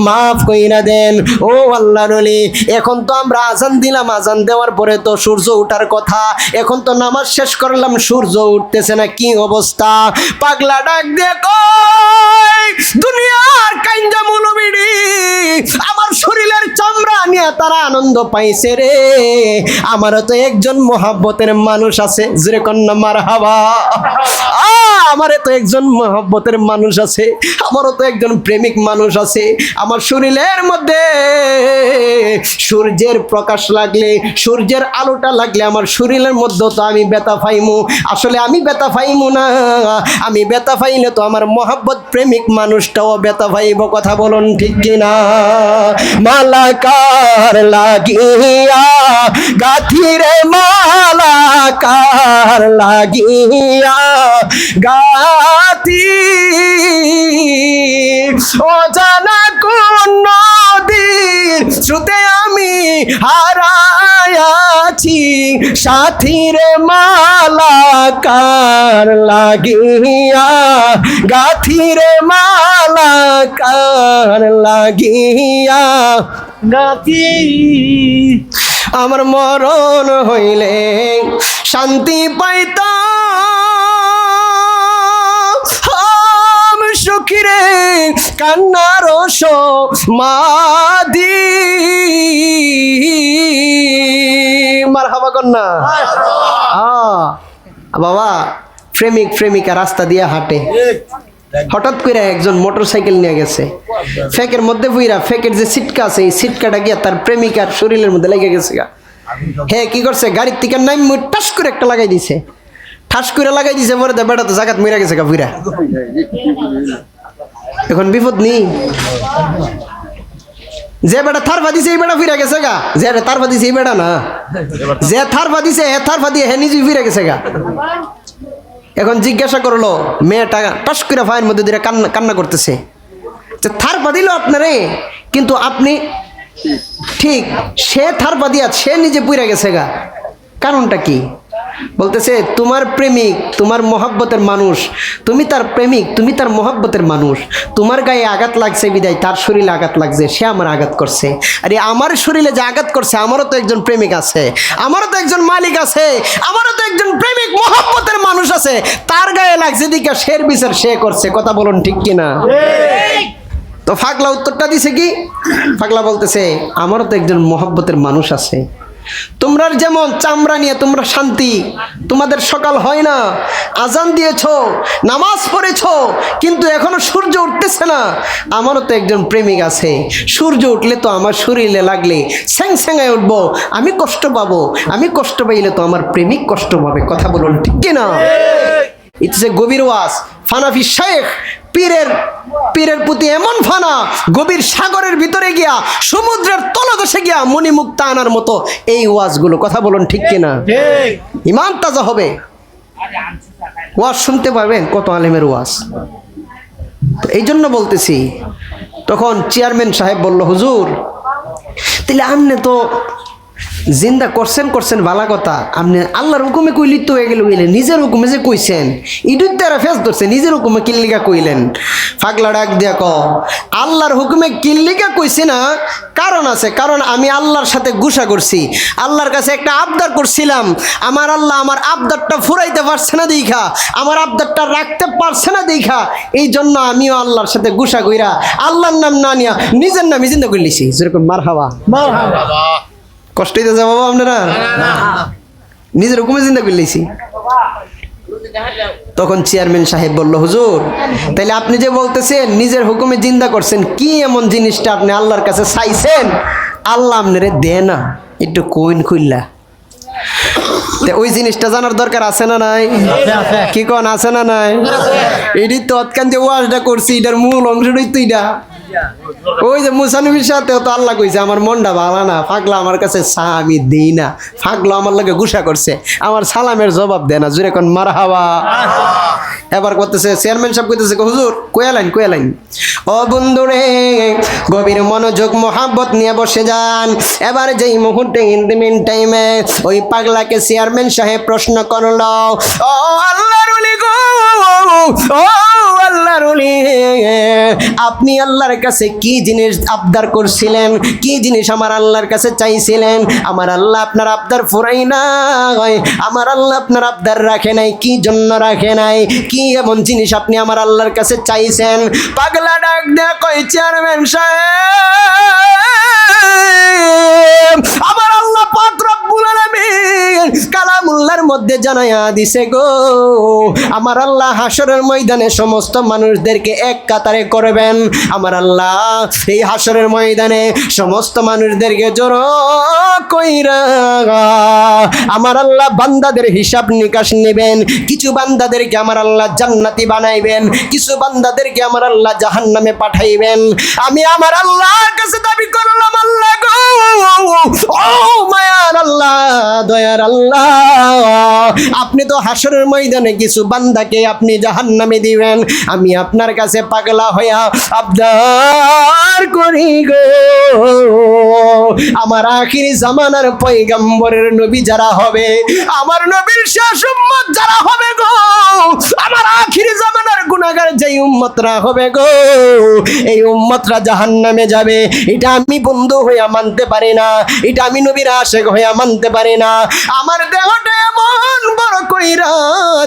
মাফ কইরা দেন। ও আল্লাহর ওলি এখন তো আমরা আজান দিলাম, আজান দেওয়ার পরে তো সূর্য ওঠার কথা, এখন তো নামাজ শেষ করলাম, সূর্য উঠতেছে না, কি অবস্থা? পাগলা ডাক দিয়ে কই দুনিয়ার কাইন্দা মুলবিড়ি আমার শরীরের চামড়া নিয়ে তারা আনন্দ পাইছে রে, আমারও তো একজন মহব্বতের মানুষ আছে, জোরে কন্যা মারহাবা। আমারও তো একজন মহব্বতের মানুষ আছে, আমারও তো একজন প্রেমিক মানুষ আছে, আমার শরীরের মধ্যে সূর্যের প্রকাশ লাগলে, সূর্যের আলোটা লাগলে আমার শরীরের মধ্যে তো আমি ব্যথা পাইমু, আসলে আমি ব্যথা পাইমু না, আমি ব্যথা পাইলে তো আমার মহব্বত প্রেমিক মানুষটাও ব্যথা পাইব, কথা বলুন ঠিক কিনা? মালাকার লাগিয়া গাথিরে, মালাকার লাগিয়া গাথি, অজানা কোন নদীর স্রোতে আমি হারায়াছি, সাথীরে মালাকার লাগিয়া গাথিরে, মালাকার লাগিয়া গাথি, আমার মরণ হইলে শান্তি পাইতাম, সখীরে কান্নার মাদি, মারহাবা কন্যা। বাবা প্রেমিক প্রেমিকা রাস্তা দিয়ে হাঁটে, হঠাৎ করে একজন মোটরসাইকেল নিয়ে গেছে, ফেকের মধ্যে বুইরা ফেকের যে সিটকা আছে এই সিটকাটা গিয়া তার প্রেমিকার শরীরের মধ্যে লেগে গেছে গা। হ্যাঁ কি করছে, গাড়ির থেকে নাম টাস করে একটা লাগাই দিছে, ঠাস করে লাগাই দিছে, পরে বেটা তো জাগাত মরে গেছে গা বুইরা। এখন বিপদ নেই, যে বেটা থার দিছে এই বেটা ফিরে গেছে গা, যে থার দিছে এই বেটা না, যে থার দিছে এ থার দিয়ে হে নিজে ফিরে গেছে গা। এখন জিজ্ঞাসা করলো মেয়েটা টস করে ভাইয়ের মধ্যে দিয়ে কান্না করতেছে, যে থার দিল আপনারে, কিন্তু আপনি ঠিক সে থার দিয়া সে নিজে পুইরা গেছে গা, কারণটা কি? বলতেছে তোমার প্রেমিক, তোমার মহব্বতের মানুষ, তুমি তার প্রেমিক, তুমি তার মহব্বতের মানুষ, তোমার গায়ে আঘাত লাগছে বিদায় তার শরীরে আঘাত লাগছে, সে আমার আঘাত করছে। আরে আমার শরীরে যে আঘাত করছে আমারও তো একজন প্রেমিক আছে, আমারও তো একজন মালিক আছে, আমারও তো একজন প্রেমিক মহব্বতের মানুষ আছে, তার গায়ে লাগছে দিকে শের বিচার সে করছে, কথা বলুন ঠিক কিনা? তো পাগলা উত্তরটা দিছে কি, পাগলা বলতেছে আমারও তো একজন মহব্বতের মানুষ আছে, তোমরা যেমন চামড়া নিয়ে তোমরা শান্তি, তোমাদের সকাল হয় না, আজান দিয়েছো, নামাজ পড়েছো, কিন্তু এখনো সূর্য উঠতেছে না, আমারও তো একজন প্রেমিক আছে, সূর্য উঠলে তো আমার শরীরে লাগলে স্যাং স্যাঙায় উঠবো, আমি কষ্ট পাবো, আমি কষ্ট পাইলে তো আমার প্রেমিক কষ্ট পাবে, কথা বলুন ঠিক কিনা? ইটস এ গভীর ওয়াজ। ফানাফি শেখ পীরের প্রতি এমন ফানা, গভীর সাগরের ভিতরে গিয়া, সমুদ্রের তলদেশে গিয়া মণিমুক্তা আনার মতো এই ওয়াজগুলো। কথা বলুন ঠিক কিনা? ইমান তাজা হবে। ওয়াজ শুনতে পারবেন কত আলেমের ওয়াজ। তো এই জন্য বলতেছি, তখন চেয়ারম্যান সাহেব বলল, হুজুর তাহলে আপনি তো জিন্দা করছেন ভালা কথা, আপনি আল্লাহর হুকুমে কইলি তো হয়ে গেল, নিজের হুকুমে যে কইছেন ইডুর দ্বারা ফেস ধরছে, নিজের হুকুমে কিল্লিকা কইলেন। ফাগলা ডাক দিয়া ক, আল্লাহর হুকুমে কিল্লিকা কইছি না, কারণ আছে। কারণ আমি আল্লাহর সাথে গুসা করছি, আল্লাহর কাছে একটা আবদার করছিলাম, আমার আল্লাহ আমার আবদারটা ফুরাইতে পারছে না দেখা, আমার আবদারটা রাখতে পারছে না দেখা, এই জন্য আমিও আল্লাহর সাথে গুসা কইরা আল্লাহর নাম না নিয়া নিজের নামে চিন্তা করলিছি। যেরকম মারহাবা, কষ্ট হইতে যাবো আপনারা, নিজের হুকুমে চিন্তা করলেছি। তখন চেয়ারম্যান সাহেব বলল, হুজুর তাইলে আপনি যে বলতেছেন নিজের হুকুমে জিন্দা করছেন, কি এমন জিনিসটা আপনি আল্লাহর কাছে চাইছেন আল্লাহ আপনারে দে না, একটু কইন খুললা। ওই জিনিসটা জানার দরকার আছে না নাই? কি কোন আছে না নাই? এটি তৎকান যে ওয়াজটা করছি এটার মূল অংশটাই তো এটা। ওই যে মুসানবীর সাথেও তো আল্লাহ কইছে আমার মনটা ভালো না, ফাগলা আমার কাছে চা আমি দিই না, ফাগলা আমার লাগে গুসা করছে, আমার সালামের জবাব দেয় না। জুড়ে কোন মারহাবা। এবার করতেছে চেয়ারম্যান সাহেব কইতেছে, হুজুর কয়ালাইন। ও বন্ধুরে, গভীর মনোযোগ মোহাব্বত নিয়ে বসে যান। এবার যেই মুহূর্তে ইন্দিমিন টাইমে ওই পাগলাকে চেয়ারম্যান সাহেব প্রশ্ন করল, ও আল্লাহর ওলি গো, ও আল্লাহর ওলি, আপনি আল্লাহর কাছে কি জিনিস আবদার করছিলেন, কি জিনিস আমার আল্লাহর কাছে চাইছিলেন? আমার আল্লাহ আপনার আবদার ফুরাই নাই, আমার আল্লাহ আপনার আবদার রাখে নাই। কি জন্য রাখে নাই? কি এমন জিনিস আপনি আমার আল্লাহর কাছে চাইছেন? পাগলা ডাক দেয়া কই, চেয়ারম্যান সাহেব, আমার আল্লাহ পাক রব্বুল আলামিন কালামুল্লাহর মধ্যে জানায়া দিছে গো, আমার আল্লাহ হাসরের ময়দানে সমস্ত মানুষদেরকে এক কাতারে করবেন। আমার আল্লাহ এই হাসরের ময়দানে সমস্ত মানুষদেরকে জড়ো কইরা আমার আল্লাহ বান্দাদের হিসাব নিকাশ নেবেন। কিছু বান্দাদেরকে আমার আল্লাহ জান্নাতি বানাইবেন, কিছু বান্দাদেরকে আমার আল্লাহ জাহান্নামে পাঠাইবেন। আমি আমার আল্লাহর কাছে দাবি করলাম, আল্লাহ গো, ও মায়ার আল্লাহ, দয়ার আল্লাহ, আপনি তো হাসরের ময়দানে কিছু বান্দাকে আপনি জাহান্নামে দিবেন। আমি আপনার কাছে পাগলা হইয়া আবদার করি গো, আমার আখিরি জামানার পয়গম্বরের নবী যারা হবে, আমার নবীর শেষ উম্মত যারা হবে গো, আমার আখিরি জামানার গুনাহগার যেই উম্মতরা হবে গো, এই উম্মতরা জাহান্নামে যাবে। এটা আমি বন্ধু হইয়া মানতে পারি না, এটা আমি নবীর আশিক হইয়া মানতে পারি না। আমার দেহটা এমন বড় কইরা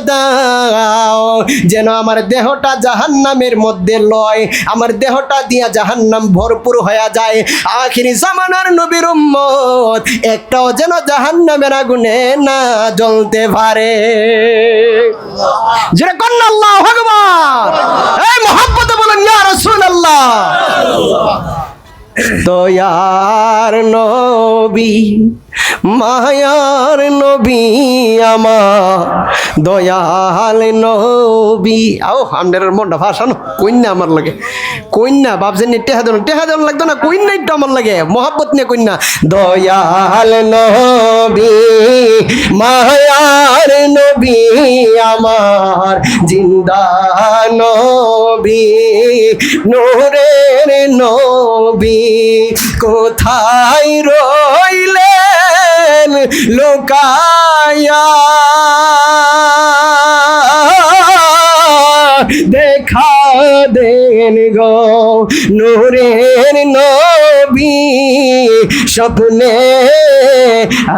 দাও যেন আমার দেহটা জাহান্নামের মধ্যে লয়, আমার দেহটা দিয়া জাহান্নাম ভরপুর হয়ে যায়। আখিরি জামানার নবীর উম্মত একটাও যেন জাহান্নামের আগুনে না জ্বলতে পারে। যেটা কন্যা আল্লাহু আকবার, এই মুহাব্বতে বলুন ইয়া রাসূলুল্লাহ। দয়ার নবী, মায়ার নবী, আমার দয়াল নবী। আও আমাদের মনটা ভাসানো কইনা আমার লাগে, কইনা বাপজেন টেহা দেন লাগতো না, কইনা একটু আমার লাগে মোহাব্বত নিয়ে কইনা। দয়াল নবী, মায়ার নবী, আমার জিন্দা নবী, নূরের নবী, কোথায় রইলেন লুকায়া, দেখা দেন গো নূরের নবী, স্বপ্নে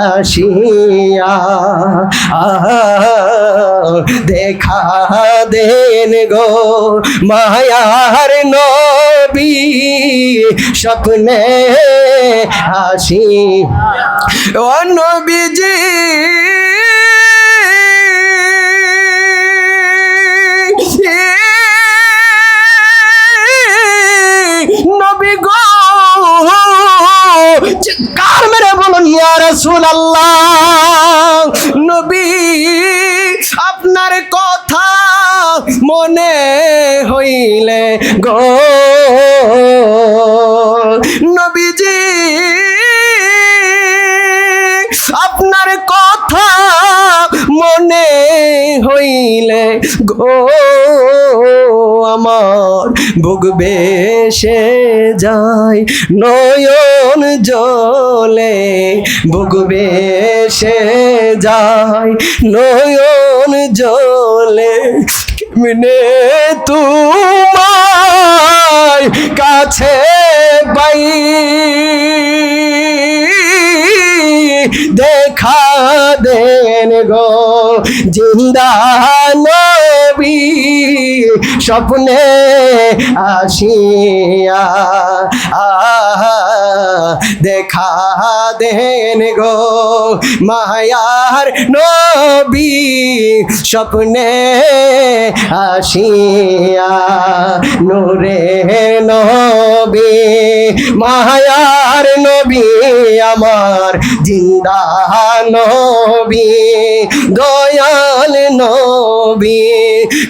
আসিয়া দেখা দেন গো মায়ার নবী, স্বপ্নে আসি। ও নবীজি নবী গো, কার মেরে বলুন ইয়া রাসূলুল্লাহ। নবী আপনার কথা মনে হই হইলে গো নবীজি আপনার কথা মনে হইলে গো আমার বুক বেশে যায় নয়ন জলে বুক বেশে যায় নয়ন জলে কেমনে তোমায় কাছে পাই দেখা দেন গো জিন্দা নবী স্বপ্নে আসিয়া দেখা দেন গো মায়ার নবী স্বপ্নে আসিয়া নূরে নবী মায়ার নবী আমার জিন্দা নবী দয়াল নবী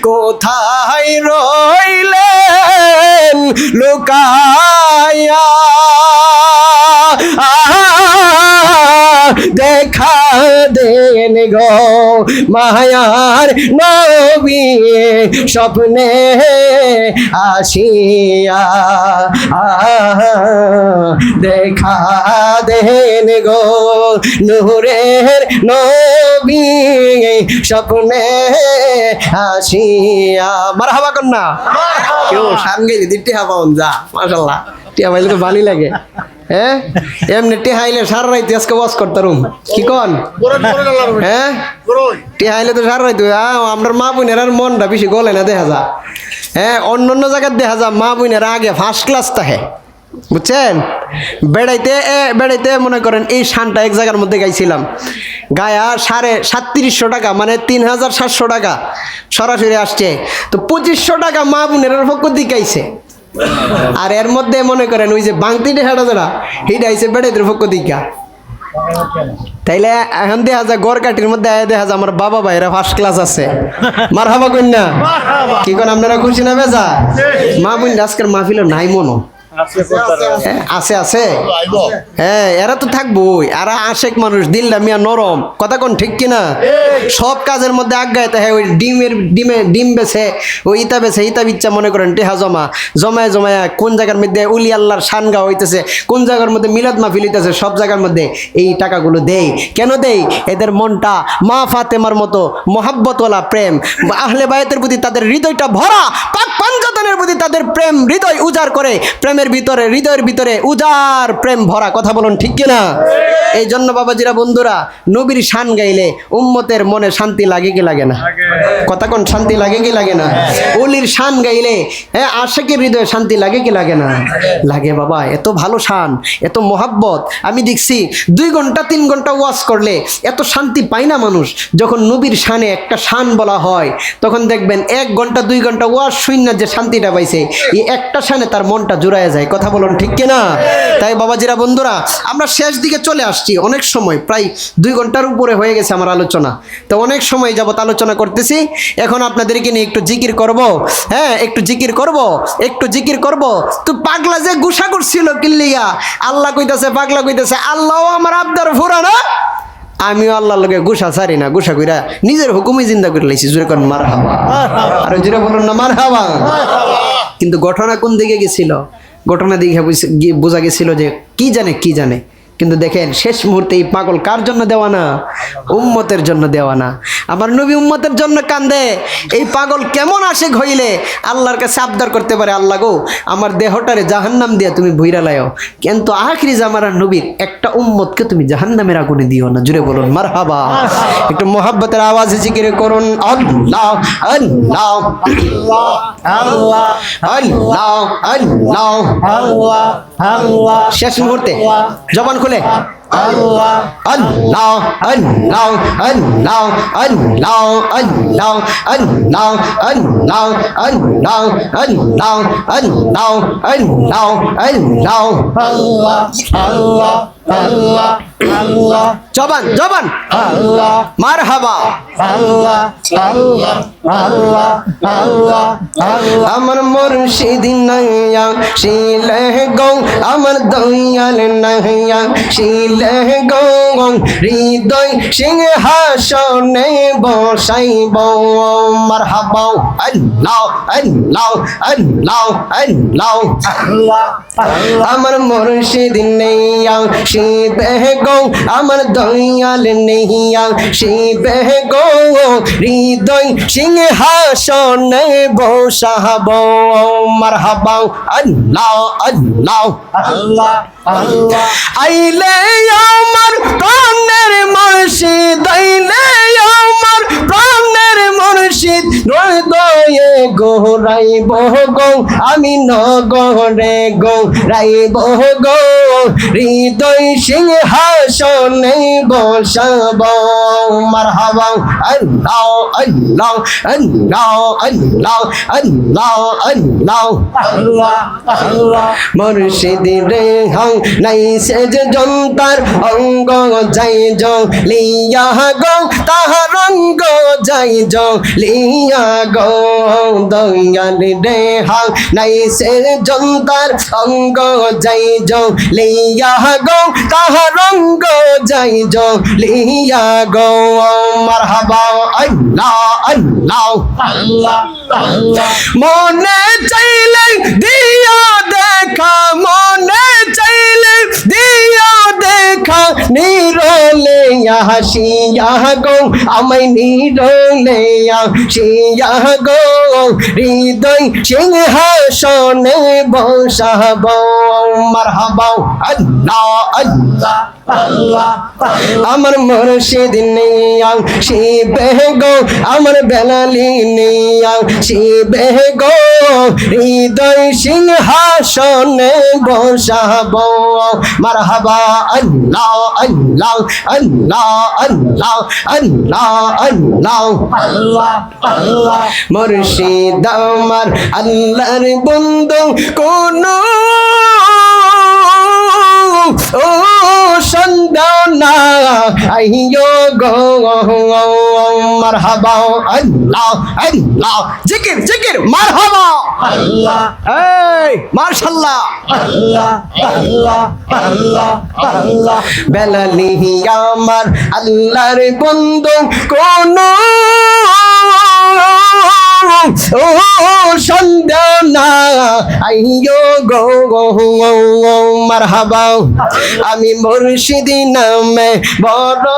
কোথায় রইলেন লুকায়া দেখা দেন গো মায়ার নবী স্বপ্নে আসিয়া দেখা দেন গো নূরের নবী স্বপ্নে আসিয়া মারহাবা কন্যা কেউ শান গেলি দিতে হাবাউন যা মাশাআল্লাহ টিয়া ভাইলে তো ভালোই লাগে হ্যাঁ এমনি টেহাইলে সারা রাইতে আজকে ওয়াজ করতাম কি কন হ্যাঁ টেহাইলে তো সারা রাইতে আপনার মা বোনেরার মনটা বেশি গলে না দেখা যা হ্যাঁ অন্য অন্য জায়গায় দেখা যা মা বোনেরা আগে ফার্স্ট ক্লাস থাকে বুঝছেন বেড়াইতে মনে করেন এই শানটা এক জায়গার মধ্যে গাইছিলাম গায়া 3750 টাকা মানে 3700 টাকা সরাসরি আসছে তো 2500 টাকা মা বোনেরার পক্ষ দিয়ে গাইছে আর এর মধ্যে মনে করেন ওই যে বাংতি ঢেড়া যারা হিটা আইসে বেড়াইতে পক্ষ দিকা তাইলে এখন দেখা যায় গড় কাটির মধ্যে দেখা যায় আমার বাবা ভাইরা ফার্স্ট ক্লাস আছে মারহাবা কন্যা কি কোন আপনারা খুশি না বেজা মা বোন আজকের মাহফিল নাই মনো আছে আছে হ্যাঁ এরা তো থাকবোই আর আশেক মানুষ দিলটা মিয়া নরম কথা কোন ঠিক কিনা সব কাজের মধ্যে আজ্ঞায় হ্যাঁ ওই ডিম বেছে ওই ইতা বেছে ইতা বিচ্ছা মনে করেন টেহা জমায় কোন জায়গার মধ্যে উলি আল্লাহর শানগা হইতেছে কোন জায়গার মধ্যে মিলাদ মাহফিল হইতেছে সব জায়গার মধ্যে এই টাকাগুলো দেই কেন দেই এদের মনটা মা ফাতেমার মতো মহাব্বতওয়ালা প্রেম আহলে বায়াতের প্রতি তাদের হৃদয়টা ভরা পাক পাঞ্জাতনের প্রতি তাদের প্রেম হৃদয় উজাড় করে প্রেমের ভিতরে হৃদয়ের ভিতরে উজার প্রেম ভরা কথা বলুন ঠিক কিনা এই জন্য বাবাজিরা বন্ধুরা নবীর শান গাইলে উম্মতের মনে শান্তি লাগে কি লাগে না কথা কোন শান্তি লাগে কি লাগে না ওলির শান গাইলে হ্যাঁ আশিকের হৃদয়ে শান্তি লাগে কি লাগে না লাগে বাবা এত ভালো শান এত মহাব্বত আমি দেখছি 2 ঘন্টা 3 ঘন্টা ওয়াজ করলে এত শান্তি পায় না মানুষ যখন নবীর শানে একটা শান বলা হয় তখন দেখবেন 1 ঘন্টা 2 ঘন্টা ওয়াজ শুননা যে শান্তিটা পাইছে এই একটা শানে তার মনটা জুড়ায় যায় কথা বলুন ঠিক কিনা তাই বাবাজিরা বন্ধুরা আমরা শেষ দিকে চলে আসছি অনেক সময় প্রায় 2 ঘন্টার উপরে হয়ে গেছে আমার আলোচনা তো অনেক সময় যাবত আলোচনা করতেছি এখন আপনাদেরকে নিয়ে একটু জিকির করব হ্যাঁ একটু জিকির করব তো পাগলা যে গুসা করছিল কিল্লিয়া আল্লাহ কইতাছে পাগলা কইতাছে আল্লাহও আমার আবদার ফুরা না আমিও আল্লাহর লগে গুসা ছাড়ি না গুসা কইরা নিজের হুকুমই জিন্দা করে লাইছি জোরে কোন মারহাবা আর জোরে বলুন না মারহাবা কিন্তু ঘটনা কোন দিকে গেছিল ঘটনা দিকে বোঝা গেছিল যে কি জানে কিন্তু দেখেন শেষ মুহূর্তে এই পাগল কার জন্য দেওয়া না উম্মতের জন্য দেওয়া না আমার নবী উম্মতের জন্য কান্দে এই পাগল কেমন আশেক হইলে আল্লাহর কাছে আবদার করতে পারে আল্লাহ গো আমার দেহটারে জাহান্নাম দিয়ে তুমি ভুইরা লাও কিন্তু আখিরি জামানার নবীর একটা উম্মতকে তুমি জাহান্নামের আগুনে দিও না জুড়ে বলুন মারহাবা একটু মোহাব্বতের আওয়াজে জিকির করুন আল্লাহ আল্লাহ আল্লাহ আল্লাহ আল্লাহ আল্লাহ শেষ মুহূর্তে জবান খুলে আল্লাহ আল্লাহ আল্লাহ আল্লাহ আল্লাহ আল্লাহ আল্লাহ আল্লাহ আল্লাহ আল্লাহ আল্লাহ আল্লাহ আল্লাহ আল্লাহ আল্লাহ আল্লাহ আল্লাহ জবান জবান আল্লাহ মারহাবা আল্লাহ আল্লাহ আল্লাহ আল্লাহ আল্লাহ আমার মুর্শিদ নাইয়া শিলে গো আমার দয়াল নাইয়া শিলে গো হৃদয় সিংহাসনে বসাইব মারহাবা আল্লাহ আল্লাহ আল্লাহ আল্লাহ আল্লাহ আল্লাহ আমার মুর্শিদ নেইয়া শিবে গো আমার দয়াল নেইয়া শিবে গো হৃদয় সিংহাসনে বসাব মারহাবা আল্লাহ আল্লাহ আল্লাহ আল্লাহ আইলে আমার প্রাণের মুর্শিদ আইলে আমার প্রাণের মুর্শিদ হৃদয়ে গোরাইব গো আমি নগরে গো রাইব গো হৃদয় সিংহাসনে বসাব মারহাবা আল্লাহ আল্লাহ আল্লাহ আল্লাহ আল্লাহ আল্লাহ আল্লাহ আল্লাহ মুর্শিদ রে হং নাই সে যে জন্তার অঙ্গ যাই যো লিয়া গো তাহার অঙ্গ যাই যো লিয়া গো দয়াল রে হং নাই সে জন্তার অঙ্গ যাই যো লিয়া গো তাহার অঙ্গ যাই যো লিয়া গো মারহাবা আল্লাহ আল্লাহ আল্লাহ আল্লাহ মনে চাইলে দিয়া দেখা মনে চাইলে দিয়া দেখা নিরলে হাসিয়া গো আমায় নিরলে হাসিয়া গো হৃদয় সিংহাসনে বসাব মারহাবা আল্লাহ আল্লাহ আল্লাহ আমার মুর্শিদ নেইয়া শিবে গো আমার বেলালি নেইয়া শিবে গো হৃদয় সিংহাসনে বসাব মারহাবা আল্লাহ আল্লাহ আল্লাহ আল্লাহ আল্লাহ আল্লাহ আল্লাহ আল্লাহ মুর্শিদ আমার আল্লাহর বন্ধু কোন ও সন্দানা আইয়ো গো মারহাবা আল্লাহ আল্লাহ জিকির জিকির মারহাবা আল্লাহ এই মাশাআল্লাহ আল্লাহ আল্লাহ আল্লাহ আল্লাহ বেলালি আমার আল্লাহর বন্ধু কোন ও সন্দানা আইয়ো গো মারহাবা আমি মুর্শিদ নামে বড়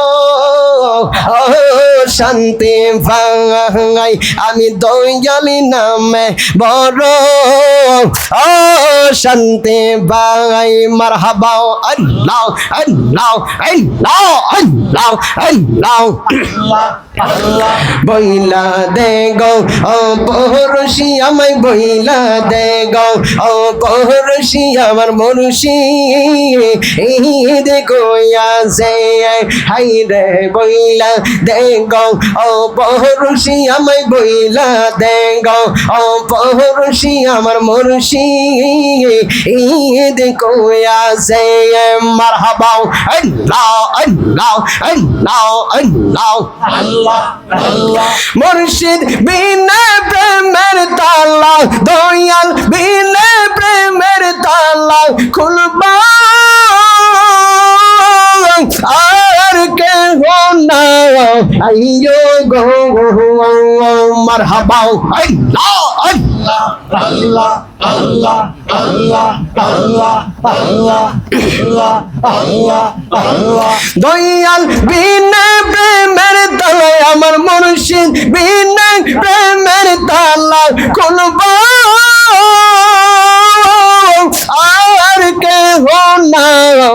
শান্তি ভাঙাই আমি দয়ালি নামে বড় শান্তি ভাঙাই মারহাবা আল্লাহ আল্লাহ আল্লাহ আল্লাহ আল্লাহ আল্লাহ বইলা দে গো ও পরশি আমায় বইলা দে গো ও পরশি আমার মুর্শিদ ঈদ কইয়া যে হাই রে বইলা দে গো ও পরশি আমায় বইলা দে গো ও পরশি আমার মুর্শিদ ঈদ কইয়া যে মারহাবা আল্লাহ আল্লাহ আল্লাহ আল্লাহ আল্লাহ আল্লাহ মুর্শিদ বিনে প্রেমের তালা দয়াল বিনে প্রেমের তালা খুলবা আর কে হো না আইয়ো গো মারহাবা আল্লাহ আল্লাহ আল্লাহ আল্লাহ আল্লাহ আল্লাহ আল্লাহ আল্লাহ আল্লাহ আল্লাহ দয়াল বিনে প্রেমের তালায় আমার মুর্শিদ বিনে প্রেমের তালা খুলবা আর কে হো না